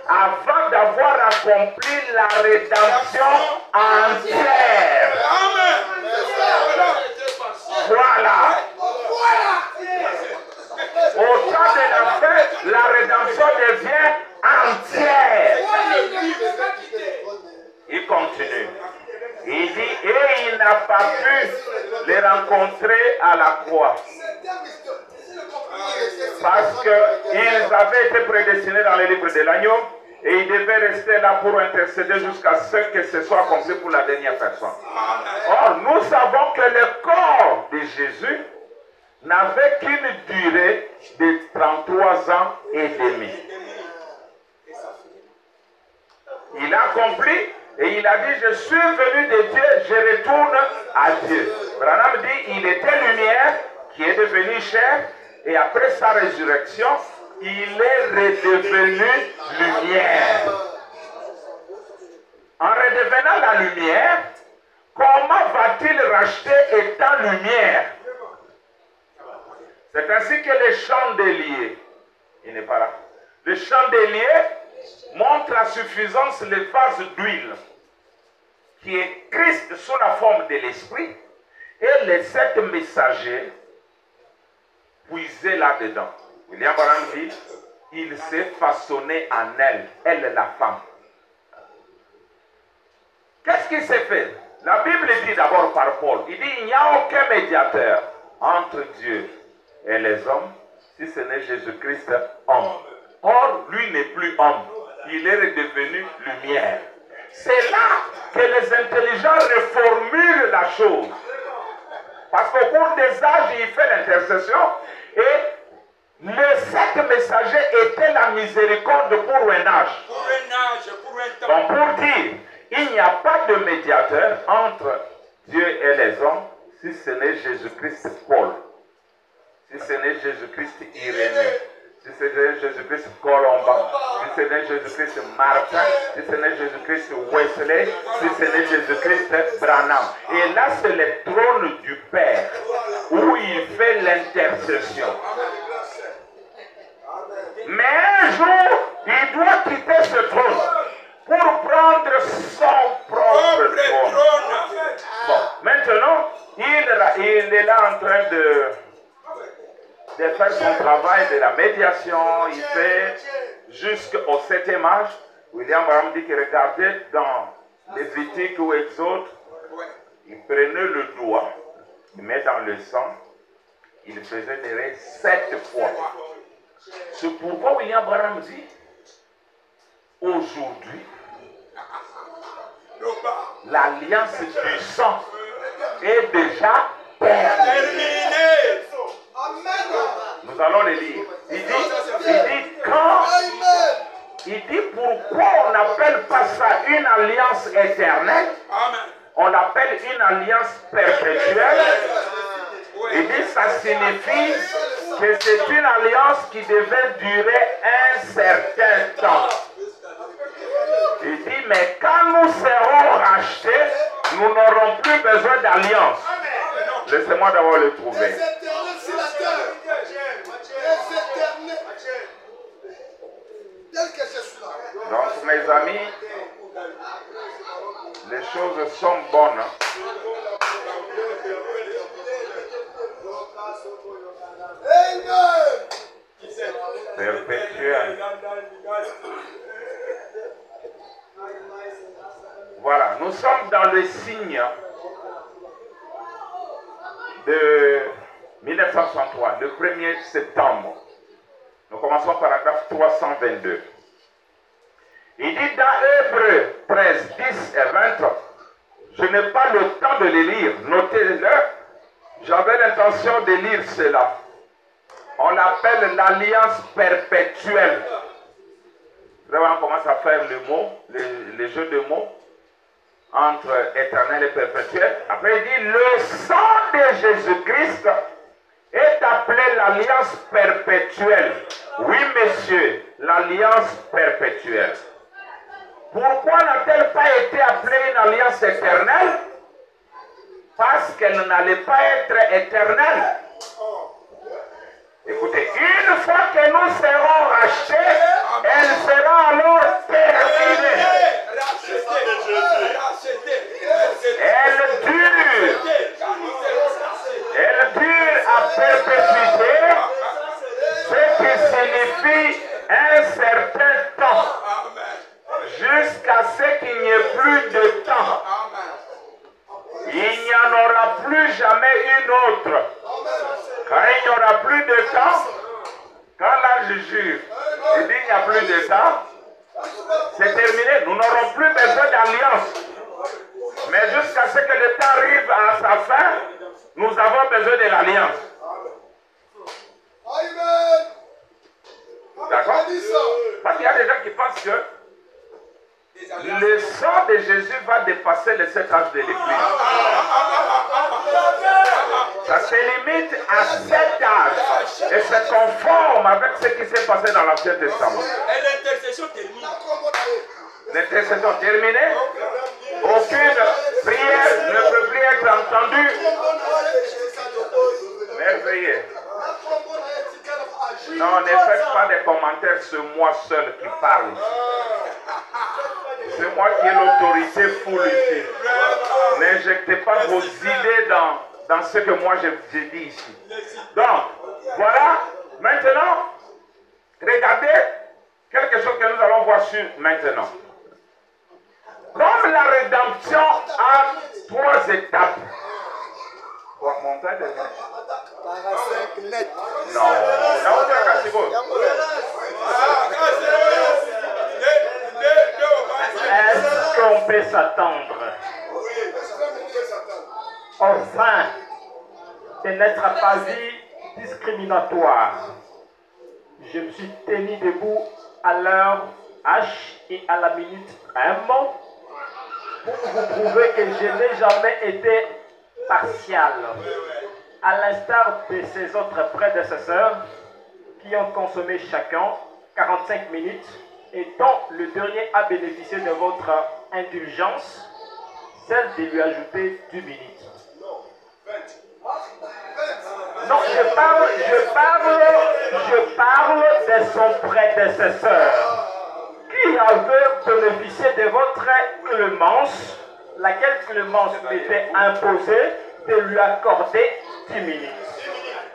Speaker 1: avant d'avoir accompli la rédemption entière. Amen. Voilà. Au temps de la fin, la rédemption devient entière. Il continue. Il dit, et il n'a pas pu les rencontrer à la croix. Parce qu'ils avaient été prédestinés dans le livre de l'agneau et ils devaient rester là pour intercéder jusqu'à ce que ce soit accompli pour la dernière personne. Or, nous savons que le corps de Jésus n'avait qu'une durée de 33 ans et demi. Il a accompli et il a dit, je suis venu de Dieu, je retourne à Dieu. Branham dit, il était lumière qui est devenu chair et après sa résurrection, il est redevenu lumière. En redevenant la lumière, comment va-t-il racheter étant lumière? C'est ainsi que le chandelier, il n'est pas là, le chandelier montre à suffisance le vase d'huile qui est Christ sous la forme de l'esprit Et les 7 messagers puisaient là-dedans. William Branham dit, il s'est façonné en elle la femme. Qu'est-ce qui s'est fait? La Bible dit d'abord par Paul, il dit, il n'y a aucun médiateur entre Dieu et les hommes, si ce n'est Jésus-Christ homme. Or, lui n'est plus homme, il est redevenu lumière. C'est là que les intelligents reformulent la chose. Parce qu'au cours des âges, il fait l'intercession et les 7 messagers étaient la miséricorde pour un âge.
Speaker 2: Pour un âge, pour un temps.
Speaker 1: Donc pour dire, il n'y a pas de médiateur entre Dieu et les hommes si ce n'est Jésus-Christ Paul, si ce n'est Jésus-Christ Irénée, si ce n'est Jésus-Christ Colomba, si ce n'est Jésus-Christ Martin, si ce n'est Jésus-Christ Wesley, si ce n'est Jésus-Christ Branham. Et là, c'est le trône du Père où il fait l'intercession. Mais un jour, il doit quitter ce trône pour prendre son propre trône. Bon, maintenant, il est là en train de faire son travail de la médiation. Il fait jusqu'au 7e âge. William Branham dit qu'il regardait dans Lévitique ou Exode, il prenait le doigt, il met dans le sang, il faisait des règles 7 fois. C'est pourquoi William Branham dit, aujourd'hui, l'alliance du sang est déjà terminée. Nous allons le lire. Il dit pourquoi on n'appelle pas ça une alliance éternelle? On l'appelle une alliance perpétuelle. Il dit ça signifie que c'est une alliance qui devait durer un certain temps. Il dit, mais quand nous serons rachetés, nous n'aurons plus besoin d'alliance. Laissez-moi d'abord le trouver. Donc, mes amis, les choses sont bonnes. Perpétuel. Voilà, nous sommes dans le signe de 1963, le 1er septembre. Nous commençons paragraphe 322. Il dit dans Hébreux 13, 10 et 20, je n'ai pas le temps de les lire, notez-le, j'avais l'intention de lire cela. On l'appelle l'alliance perpétuelle. Vraiment, on commence à faire le mot, les jeux de mots entre éternel et perpétuel. Après, il dit, le sang de Jésus-Christ est appelé l'alliance perpétuelle. Oui, messieurs, l'alliance perpétuelle. Pourquoi n'a-t-elle pas été appelée une alliance éternelle? Parce qu'elle n'allait pas être éternelle. Écoutez, une fois que nous serons rachetés, elle sera alors terminée. Elle dure à perpétuité, ce qui signifie un certain temps, jusqu'à ce qu'il n'y ait plus de temps. Il n'y en aura plus jamais une autre. Quand il n'y aura plus de temps, quand l'âge jure, il dit qu'il n'y a plus de temps, c'est terminé. Nous n'aurons plus besoin d'alliance. Mais jusqu'à ce que le temps arrive à sa fin, nous avons besoin de l'alliance. D'accord? Parce qu'il y a des gens qui pensent que le sang de Jésus va dépasser les 7 âges de l'Église. Ça se limite à 7 âges. Et c'est conforme avec ce qui s'est passé dans l'Ancien Testament.
Speaker 2: Et l'intercession terminée.
Speaker 1: L'intercession terminée. Aucune prière ne peut plus être entendue. Merveilleux. Non, ne faites pas des commentaires, c'est moi seul qui parle. C'est moi qui ai l'autorité full ici. N'injectez pas vos idées dans ce que moi j'ai dit ici. Donc, voilà. Maintenant, regardez quelque chose que nous allons voir sur maintenant. Comme la rédemption a 3 étapes. Mon père de... Non,
Speaker 3: est-ce qu'on peut s'attendre enfin de n'être pas vu discriminatoire? Je me suis tenu debout à l'heure H et à la minute M pour vous prouver que je n'ai jamais été partial, à l'instar de ces autres prédécesseurs qui ont consommé chacun 45 minutes et dont le dernier a bénéficié de votre indulgence, celle de lui ajouter 10 minutes. Non, je parle de son prédécesseur qui avait bénéficié de votre clémence, laquelle clémence lui était imposée de lui accorder 10 minutes.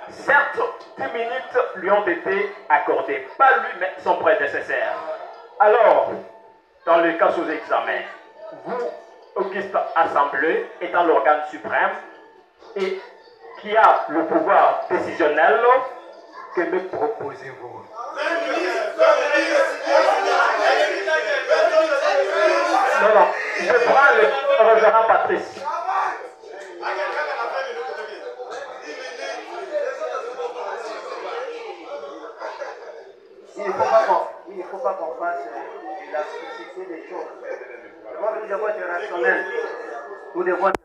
Speaker 3: Certes, 10 minutes lui ont été accordées, pas lui, mais son prédécesseur. Alors, dans le cas sous examen, vous, Auguste Assemblée, étant l'organe suprême et qui a le pouvoir décisionnel, que me proposez-vous? Non, je prends le révérend Patrice.
Speaker 4: Il ne faut pas qu'on fasse la spécificité des choses. Nous devons être rationnels. Nous devons être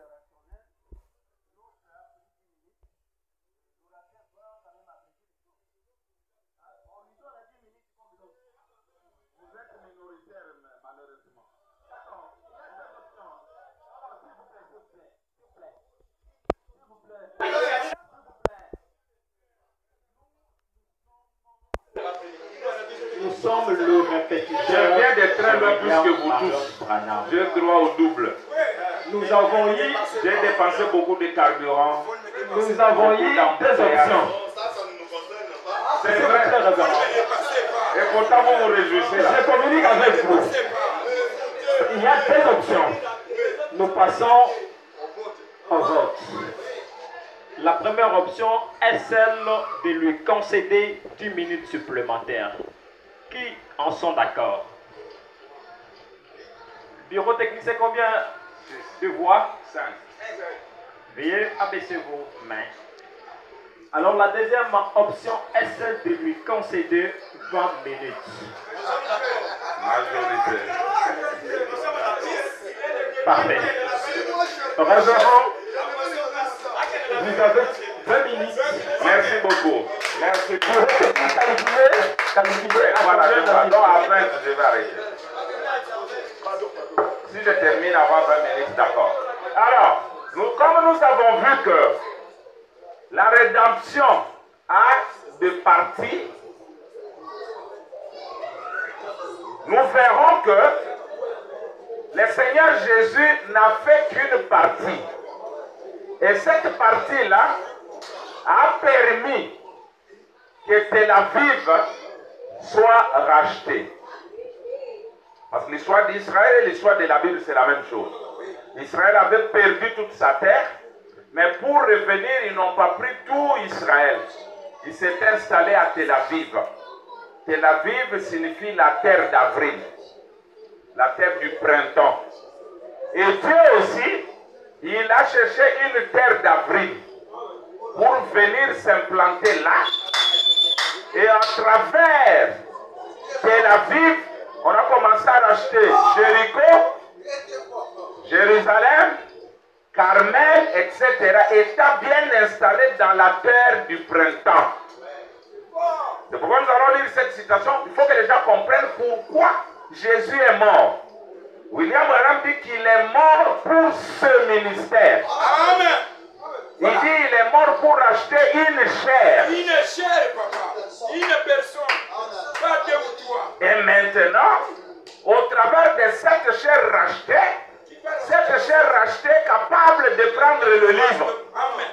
Speaker 3: Nous sommes le répétiteur.
Speaker 1: Je viens d'être très loin plus que vous tous. J'ai droit au double.
Speaker 3: Nous avons eu,
Speaker 1: J'ai dépensé beaucoup de carburant.
Speaker 3: nous avons eu deux options.
Speaker 1: C'est
Speaker 3: C'est
Speaker 1: vrai.
Speaker 3: très révérend.
Speaker 1: Et pourtant, vous vous réjouissez là.
Speaker 3: Je communique avec vous. Il y a deux options. Nous passons au vote. La première option est celle de lui concéder 10 minutes supplémentaires. Qui en sont d'accord? Bureau technique, c'est combien de voix?
Speaker 1: 5.
Speaker 3: Veuillez abaisser vos mains. Alors la deuxième option est celle de lui concéder 20 minutes.
Speaker 1: Majorité.
Speaker 3: Parfait. Révérend, vous avez 20 minutes.
Speaker 1: Merci beaucoup. Merci
Speaker 3: Bureau
Speaker 1: beaucoup.
Speaker 3: technique calculé.
Speaker 1: Voilà, donc après, je vais arrêter. Si je termine avant 20 minutes, d'accord. Alors, comme nous avons vu que la rédemption a deux parties, nous verrons que le Seigneur Jésus n'a fait qu'une partie. Et cette partie-là a permis que Tel Aviv soit racheté. Parce que l'histoire d'Israël et l'histoire de la Bible, c'est la même chose. Israël avait perdu toute sa terre, mais pour revenir, ils n'ont pas pris tout Israël. Ils s'étaient installés à Tel Aviv. Tel Aviv signifie la terre d'avril, la terre du printemps. Et Dieu aussi, il a cherché une terre d'avril pour venir s'implanter là. Et à travers Tel Aviv, on a commencé à racheter Jéricho, Jérusalem, Carmel, etc. étant bien installés dans la terre du printemps. C'est pourquoi nous allons lire cette citation. Il faut que les gens comprennent pourquoi Jésus est mort. William Branham dit qu'il est mort pour ce ministère.
Speaker 2: Amen.
Speaker 1: Il dit qu'il est mort pour racheter une chair.
Speaker 2: Une chair, papa. Une personne. Pas deux ou trois.
Speaker 1: Et maintenant, au travers de cette chair rachetée capable de prendre le livre.
Speaker 2: Amen.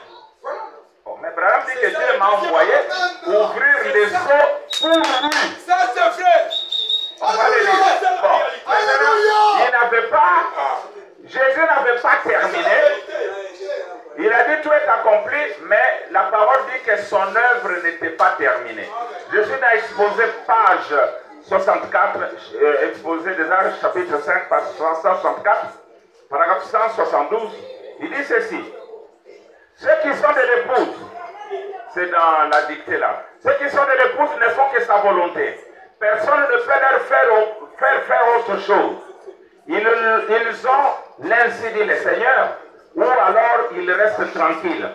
Speaker 1: ouvrir les eaux pour lui.
Speaker 2: Ça, c'est vrai.
Speaker 1: Alléluia. Bon, maintenant, il n'avait pas, Jésus n'avait pas terminé. Il a dit tout est accompli, mais la parole dit que son œuvre n'était pas terminée. Jésus a exposé page 64, exposé des Actes, chapitre 5, page 164, paragraphe 172. Il dit ceci. Ceux qui sont de l'épouse, c'est dans la dictée là, ceux qui sont de l'épouse ne font que sa volonté. Personne ne peut leur faire autre chose. Ils ont l'ainsi dit le Seigneur, ou alors ils restent tranquilles.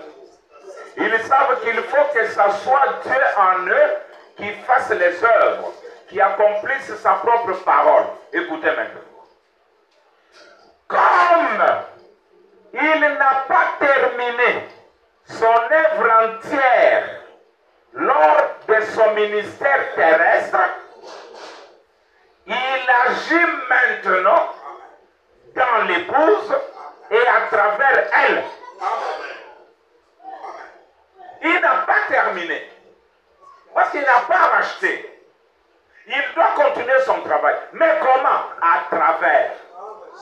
Speaker 1: Ils savent qu'il faut que ce soit Dieu en eux qui fasse les œuvres, qui accomplisse sa propre parole. Écoutez maintenant. Comme il n'a pas terminé son œuvre entière lors de son ministère terrestre, il agit maintenant dans l'épouse et à travers elle. Il n'a pas terminé parce qu'il n'a pas racheté. Il doit continuer son travail. Mais comment? À travers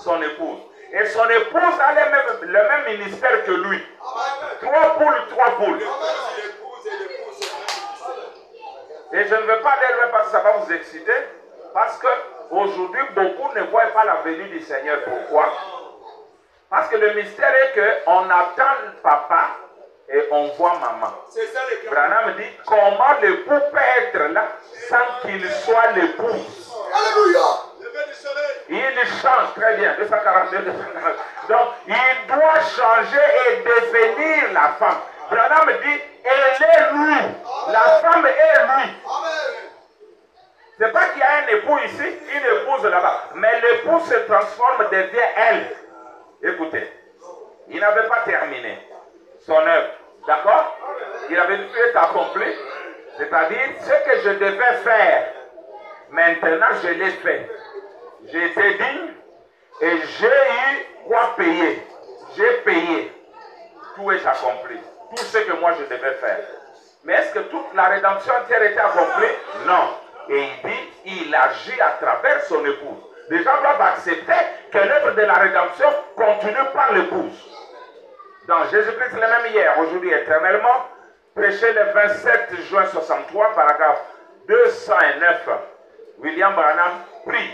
Speaker 1: son épouse. Et son épouse a le même ministère que lui. 3 poules, 3 poules. Et je ne veux pas aller loin parce que ça va vous exciter. Parce qu'aujourd'hui, beaucoup ne voient pas la venue du Seigneur. Pourquoi? Parce que le mystère est qu'on attend le papa et on voit maman. Branham dit comment l'époux peut être là sans qu'il soit l'épouse.
Speaker 2: Alléluia.
Speaker 1: Il change très bien, 242, 242. Donc, il doit changer et devenir la femme. Branham dit, elle est lui. La femme est lui. C'est pas qu'il y a un époux ici, une épouse là-bas. Mais l'épouse se transforme, devient elle. Écoutez, il n'avait pas terminé son œuvre. D'accord? Il avait dû être accompli. C'est-à-dire, ce que je devais faire, maintenant je l'ai fait. J'ai été digne et j'ai eu quoi payer. J'ai payé. Tout est accompli. Tout ce que moi je devais faire. Mais est-ce que toute la rédemption entière était accomplie? Non. Et il dit, il agit à travers son épouse. Les gens doivent accepter que l'œuvre de la rédemption continue par l'épouse. Donc Jésus-Christ le même hier, aujourd'hui, éternellement, prêché le 27 juin 63, paragraphe 209. William Branham prie.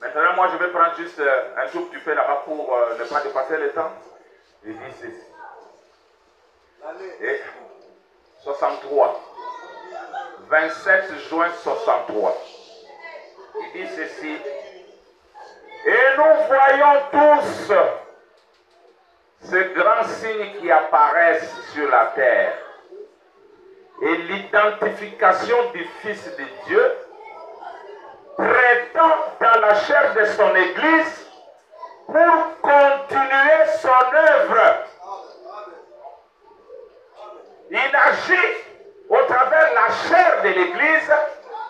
Speaker 1: Maintenant, moi, je vais prendre juste un tout petit peu là-bas pour ne pas dépasser le temps. Il dit ceci. Et 63. 27 juin 63. Il dit ceci. Et nous voyons tous ces grands signes qui apparaissent sur la terre. Et l'identification du Fils de Dieu traitant dans la chair de son Église pour continuer son œuvre. Il agit au travers de la chair de l'Église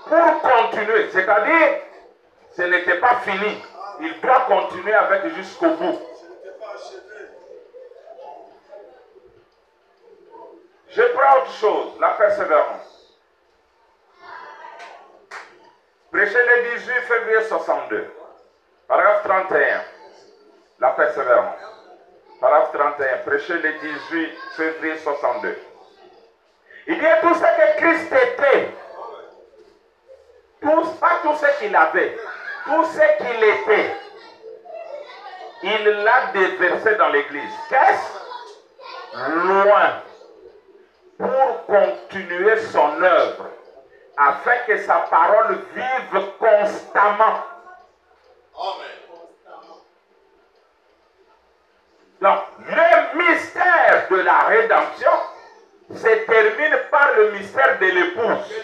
Speaker 1: pour continuer. C'est-à-dire, ce n'était pas fini. Il doit continuer avec jusqu'au bout. Je prends autre chose, la persévérance. Prêché le 18 février 62, paragraphe 31, la persévérance. Paragraphe 31, prêché le 18 février 62. Il dit tout ce que Christ était, pas tout ce qu'il avait, tout ce qu'il était, il l'a déversé dans l'église. Qu'est-ce? Loin. Pour continuer son œuvre, afin que sa parole vive constamment. Donc, le mystère de la rédemption se termine par le mystère de l'épouse.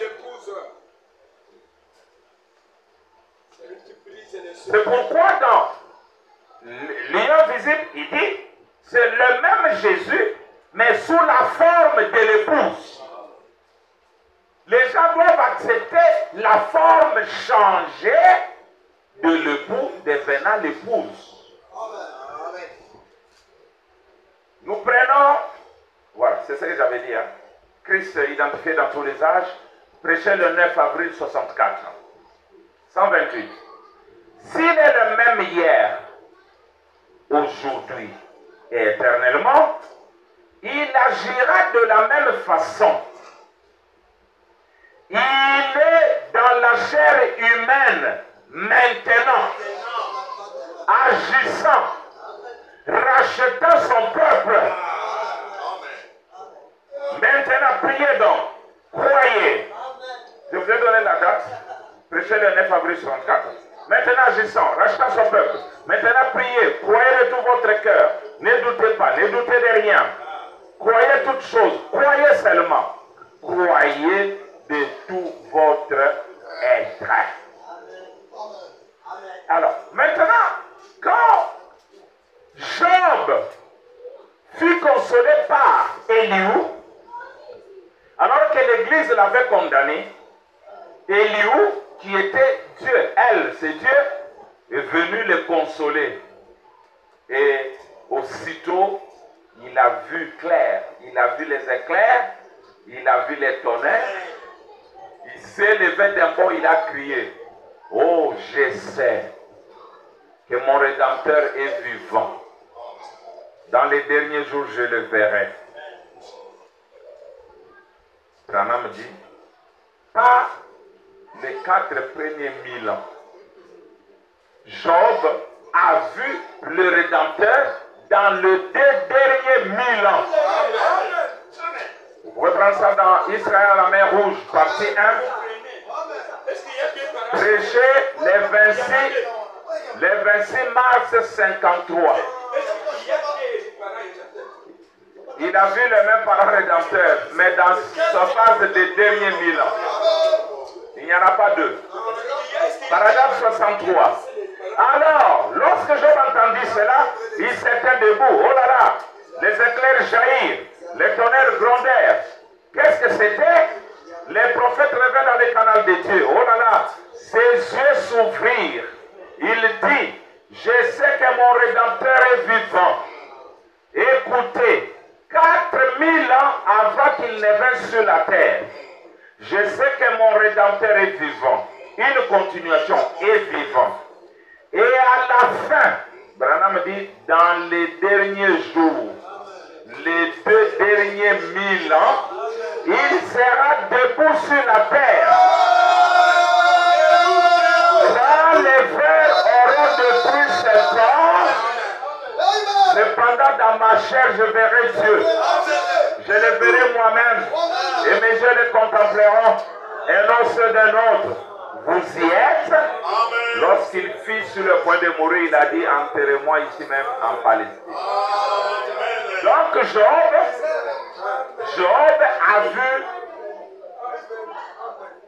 Speaker 1: C'est pourquoi dans l'union visible, il dit, c'est le même Jésus, mais sous la forme de l'épouse. Les gens doivent accepter la forme changée de l'époux devenant l'épouse. Nous prenons, voilà, c'est ce que j'avais dit. Hein. Christ identifié dans tous les âges, prêchait le 9 avril 64. 128. S'il est le même hier, aujourd'hui et éternellement, il agira de la même façon. Il est dans la chair humaine maintenant, agissant, rachetant son peuple. Maintenant, priez donc, croyez. Je vous ai donné la date, prêchez le 9 avril 64. Maintenant, agissant, rachetant son peuple. Maintenant, priez, croyez de tout votre cœur. Ne doutez pas, ne doutez de rien. Croyez toutes choses, croyez seulement. Croyez de tout votre être. Alors, maintenant, quand Job fut consolé par Élihu, alors que l'Église l'avait condamné, Élihu, qui était Dieu, elle, c'est Dieu, est venu le consoler. Et aussitôt, il a vu clair, il a vu les éclairs, il a vu les tonnerres, il s'est levé d'un bond, il a crié, « Oh, je sais que mon Rédempteur est vivant. Dans les derniers jours, je le verrai. » Branham dit, pas les 4 premiers 1000 ans. Job a vu le Rédempteur dans les 2 derniers 1000 ans. Vous pouvez prendre ça dans Israël à la mer Rouge, partie 1. Prêcher les 26 mars 53. Il a vu le même parent rédempteur, mais dans sa phase des derniers 1000 ans. Il n'y en a pas deux. Paragraphe 63. Alors, lorsque Job entendit cela, il s'était debout. Oh là là, les éclairs jaillirent, les tonnerres grondèrent. Qu'est-ce que c'était? Les prophètes revinrent dans le canal de Dieu. Oh là là, ses yeux s'ouvrirent. Il dit, je sais que mon Rédempteur est vivant. Écoutez, 4000 ans avant qu'il ne vienne sur la terre, je sais que mon Rédempteur est vivant. Une continuation, est vivant. Et à la fin, Branham dit, dans les derniers jours, les 2 derniers 1000 ans, il sera debout sur la terre. Quand les vers auront détruit ce corps, cependant dans ma chair je verrai Dieu. Je le verrai moi-même et mes yeux le contempleront et non ceux d'un autre. Vous y êtes? Lorsqu'il fut sur le point de mourir, il a dit, enterrez-moi ici même en Palestine. Donc Job a vu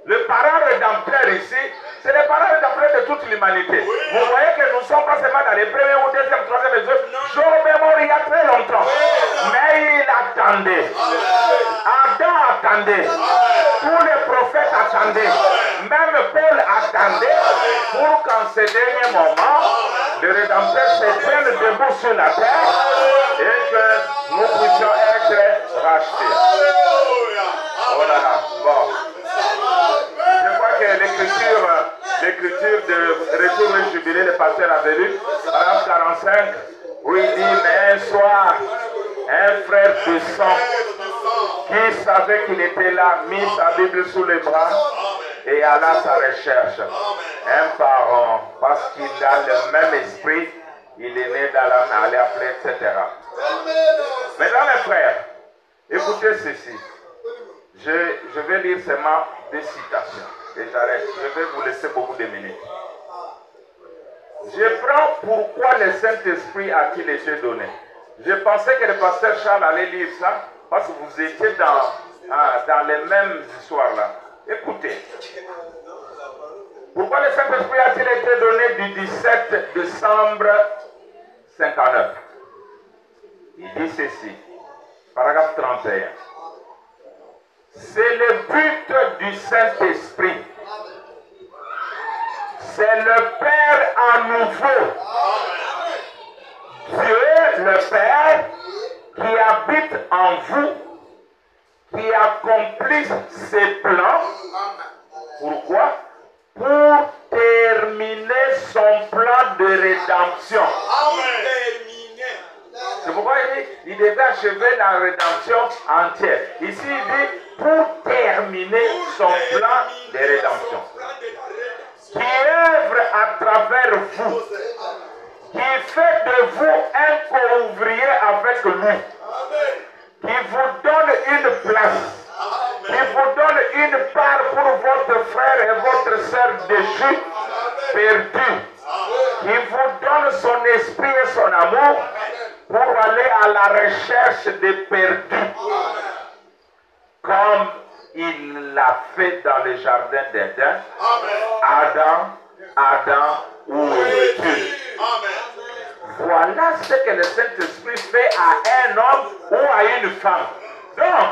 Speaker 1: le parent rédempteur ici, c'est le parent rédempteur de toute l'humanité. Vous voyez que nous ne sommes pas seulement dans les premiers ou deuxième, troisième et deuxième. Job est mort il y a très longtemps. Mais il attendait. Adam attendait. Tous les prophètes attendaient. Même Paul attendait pour qu'en ces derniers moments, le Rédempteur se tienne debout sur la terre et que nous puissions être rachetés. Oh là là, bon. Je crois que l'écriture de Retour et Jubilé, le pasteur a lu, paragraphe 45, où il dit, mais un soir, un frère de sang qui savait qu'il était là, mit sa Bible sous les bras et alla à sa recherche. Un parent, parce qu'il a le même esprit, il est né dans l'âme, aller appeler, etc. Maintenant, mes frères, écoutez ceci. Je vais lire seulement des citations et j'arrête. Je vais vous laisser beaucoup de minutes. Je prends pourquoi le Saint-Esprit a-t-il été donné. Je pensais que le pasteur Charles allait lire ça parce que vous étiez dans les mêmes histoires là. Écoutez. Pourquoi le Saint-Esprit a-t-il été donné du 17 décembre 59? Il dit ceci. Paragraphe 31. C'est le but du Saint-Esprit. C'est le Père à nouveau. Dieu, le Père, qui habite en vous, qui a accomplisse ses plans. Pourquoi? Pour terminer son plan de rédemption. C'est pourquoi il devait achever la rédemption entière. Ici, il dit pour terminer son plan de rédemption. Qui œuvre à travers vous. Qui fait de vous un co-ouvrier avec lui. Qui vous donne une place. Qui vous donne une part pour votre frère et votre sœur déchus, perdus. Qui vous donne son esprit et son amour pour aller à la recherche des perdus. Comme il l'a fait dans le jardin d'Éden. Adam, où es-tu? Voilà ce que le Saint-Esprit fait à un homme ou à une femme. Donc,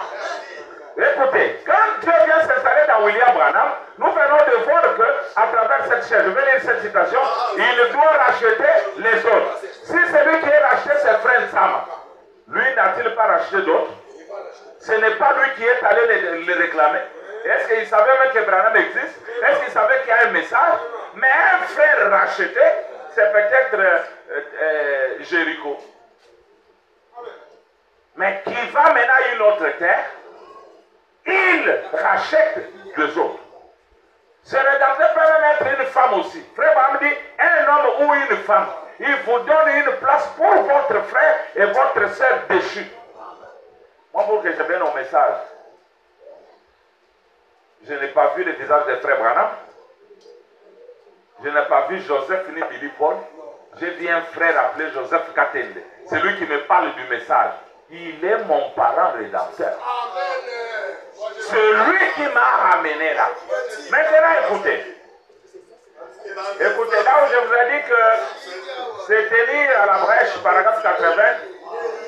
Speaker 1: écoutez, quand Dieu vient s'installer dans William Branham, nous venons de voir qu'à travers cette chaîne, je vais lire cette citation, il doit racheter les autres. Si celui qui est racheté, c'est Frère Sam, lui n'a-t-il pas racheté d'autres? Ce n'est pas lui qui est allé les réclamer. Est-ce qu'il savait même que Branham existe? Est-ce qu'il savait qu'il y a un message? Mais un frère racheté, c'est peut-être Jéricho. Mais qui va maintenant à une autre terre, il rachète les autres. Ce rédempteur peut même être une femme aussi. Frère Branham dit, un homme ou une femme, il vous donne une place pour votre frère et votre sœur déchus. Moi, pour que je vienne au message, je n'ai pas vu le visage de Frère Branham. Je n'ai pas vu Joseph ni Billy Paul. J'ai vu un frère appelé Joseph Katende. C'est lui qui me parle du message. Il est mon parent rédempteur. C'est lui qui m'a ramené là. Maintenant, écoutez. Écoutez, là où je vous ai dit que c'était lu à la brèche, paragraphe 80,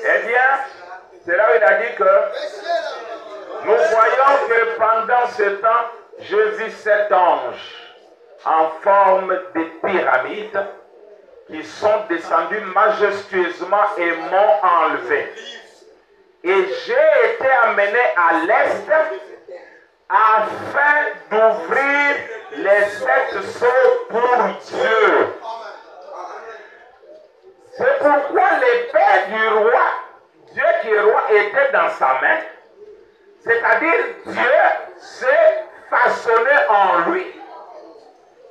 Speaker 1: eh bien, c'est là où il a dit que nous voyons que pendant ce temps, je vis 7 anges en forme de pyramide qui sont descendus majestueusement et m'ont enlevé. Et j'ai été amené à l'est afin d'ouvrir les 7 sceaux pour Dieu. C'est pourquoi l'épée du roi, Dieu qui est roi, était dans sa main. C'est-à-dire Dieu s'est façonné en lui.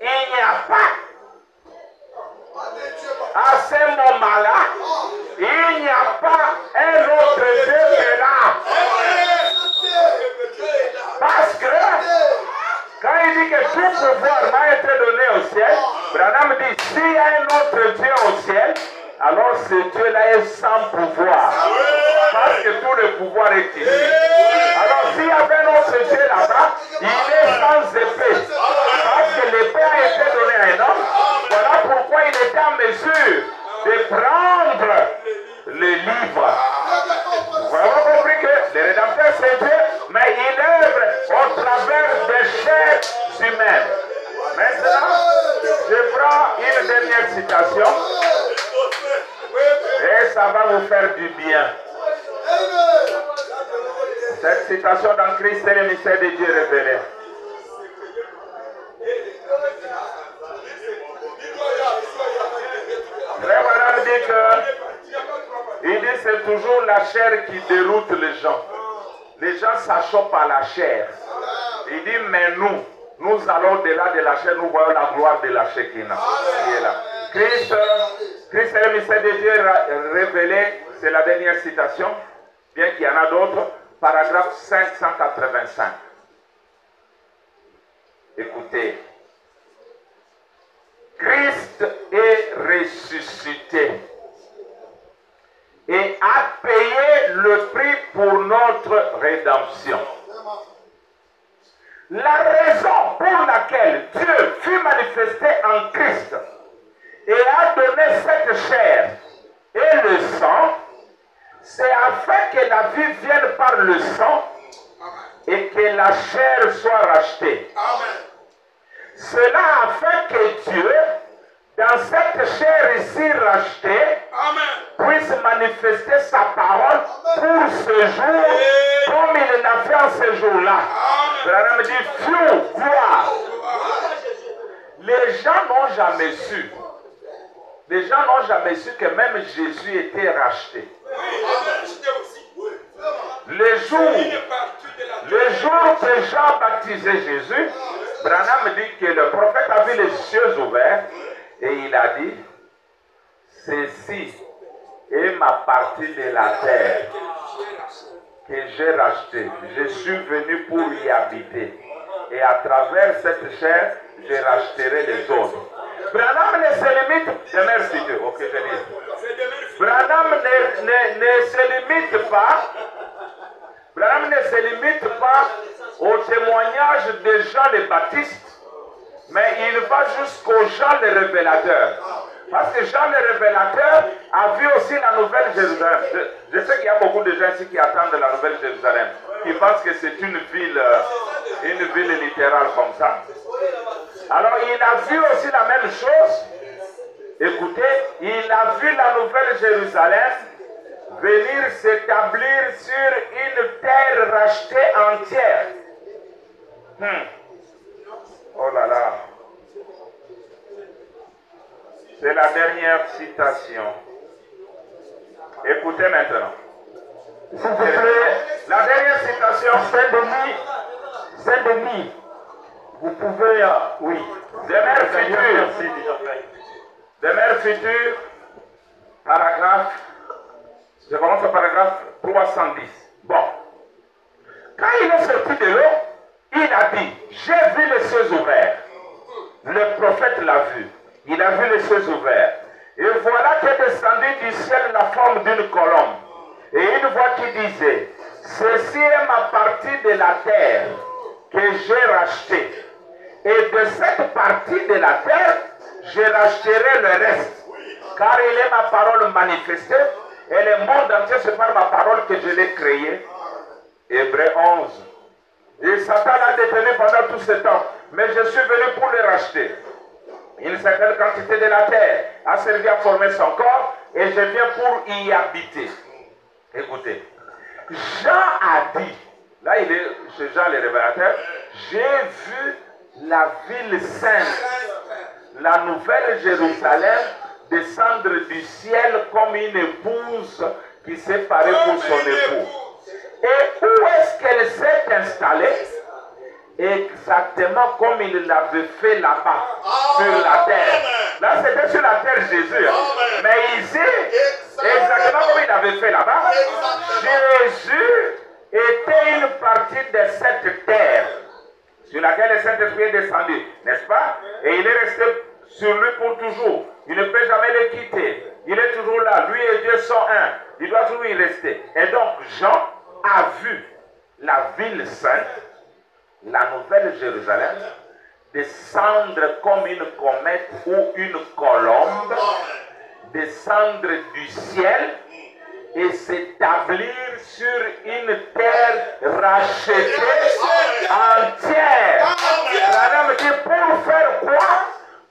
Speaker 1: Il n'y a pas, à ce moment-là, il n'y a pas un autre Dieu que là. Parce que, quand il dit que tout pouvoir m'a été donné au ciel, Branham dit, s'il y a un autre Dieu au ciel, alors ce Dieu-là est sans pouvoir. Parce que tout le pouvoir est ici. Alors s'il y avait un autre Dieu là-bas, il est sans épée. Parce que l'épée a été donnée à un homme. Voilà pourquoi il était en mesure de prendre le livre. Vous avez compris que le Rédempteur c'est Dieu, mais il œuvre au travers des chairs humaines. Maintenant, je prends une dernière citation. Et ça va vous faire du bien. Cette citation dans Christ est le mystère de Dieu révélé. Frère Branham dit que il dit c'est toujours la chair qui déroute les gens. Les gens s'achoppent à la chair. Il dit mais nous allons au-delà de la chair, nous voyons la gloire de la Shekinah qui est là. Christ est le mystère de Dieu révélé, c'est la dernière citation, bien qu'il y en a d'autres, paragraphe 585. Écoutez, Christ est ressuscité et a payé le prix pour notre rédemption. La raison pour laquelle Dieu fut manifesté en Christ et a donné cette chair et le sang, c'est afin que la vie vienne par le sang et que la chair soit rachetée. Cela afin que Dieu, dans cette chair ici rachetée, puisse manifester sa parole pour ce jour, comme il l'a fait en ce jour-là. Branham dit, fiou, gloire. Les gens n'ont jamais su. Les gens n'ont jamais su que même Jésus était racheté. Le jour que Jean baptisait Jésus, Branham dit que le prophète a vu les cieux ouverts et il a dit, ceci est ma partie de la terre que j'ai rachetée. Je suis venu pour y habiter. Et à travers cette chair, je racheterai les autres. Branham ne se limite, merci Dieu, ok, je dis. Branham ne se limite pas. Branham ne se limite pas au témoignage de Jean le Baptiste, mais il va jusqu'au Jean le Révélateur. Parce que Jean le Révélateur a vu aussi la Nouvelle Jérusalem. Je sais qu'il y a beaucoup de gens ici qui attendent la Nouvelle Jérusalem, qui pensent que c'est une ville littérale comme ça. Alors il a vu aussi la même chose. Écoutez, il a vu la Nouvelle Jérusalem venir s'établir sur une terre rachetée entière. Oh là là. C'est la dernière citation. Écoutez maintenant. S'il vous plaît, la dernière citation, Saint-Denis. Vous pouvez, oui. Demeure future. Demeure future, paragraphe. Je commence au paragraphe 310. Bon. Quand il est sorti de l'eau, il a dit, j'ai vu les cieux ouverts. Le prophète l'a vu. Il a vu les cieux ouverts. Et voilà qu'est descendue du ciel la forme d'une colombe. Et une voix qui disait, ceci est ma partie de la terre que j'ai rachetée. Et de cette partie de la terre, je racheterai le reste. Car il est ma parole manifestée. Et le monde entier, c'est par ma parole que je l'ai créé. Hébreux 11. Et Satan l'a détenu pendant tout ce temps. Mais je suis venu pour le racheter. Une certaine quantité de la terre a servi à former son corps. Et je viens pour y habiter. Écoutez. Jean a dit, là il est chez Jean le Révélateur, j'ai vu la ville sainte, la nouvelle Jérusalem, descendre du ciel comme une épouse qui s'est parée pour son époux. Et où est-ce qu'elle s'est installée? Exactement comme il l'avait fait là-bas, sur la terre. Là, c'était sur la terre Jésus. Mais ici, exactement comme il avait fait là-bas, Jésus était une partie de cette terre sur laquelle le Saint-Esprit est descendu, n'est-ce pas? Et il est resté sur lui pour toujours. Il ne peut jamais le quitter. Il est toujours là. Lui et Dieu sont un. Il doit toujours y rester. Et donc, Jean a vu la ville sainte, la nouvelle Jérusalem, descendre comme une comète ou une colombe, descendre du ciel et s'établir sur une terre rachetée entière. Branham dit pour faire quoi?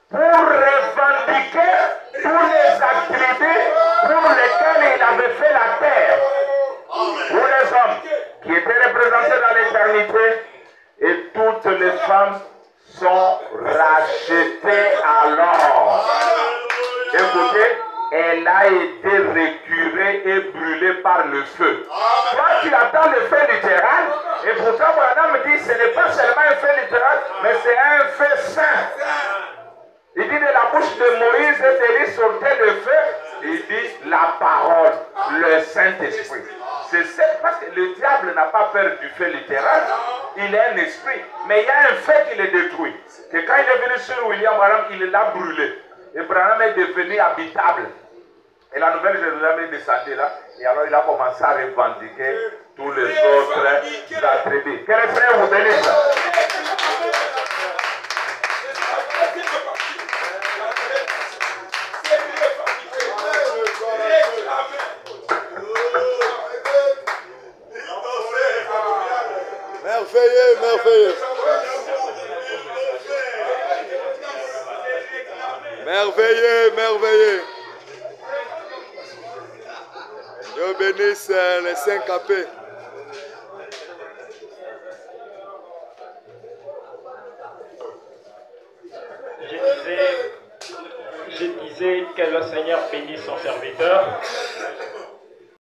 Speaker 1: Pour revendiquer tous les attributs pour lesquels il avait fait la terre. Pour les hommes qui étaient représentés dans l'éternité, et toutes les femmes sont rachetées alors. Écoutez, elle a été récurée et brûlée par le feu. Toi, tu attends le fait littéral, et pourtant, Branham dit ce n'est pas seulement un fait littéral, mais c'est un fait saint. Il dit de la bouche de Moïse et d'Élie sortait le feu. Il dit la parole, le Saint-Esprit. C'est parce que le diable n'a pas peur du fait littéral. Il est un esprit. Mais il y a un fait qui le détruit. Que quand il est venu sur William Branham, il l'a brûlé. Et Branham est devenu habitable. Et la nouvelle Jérusalem est descendue là. Et alors il a commencé à revendiquer tous les autres attributs. Que les frères vous bénissent.
Speaker 5: Merveilleux, merveilleux. Merveilleux, merveilleux. Dieu bénisse les 5 capés.
Speaker 3: Je disais que le Seigneur bénisse son serviteur.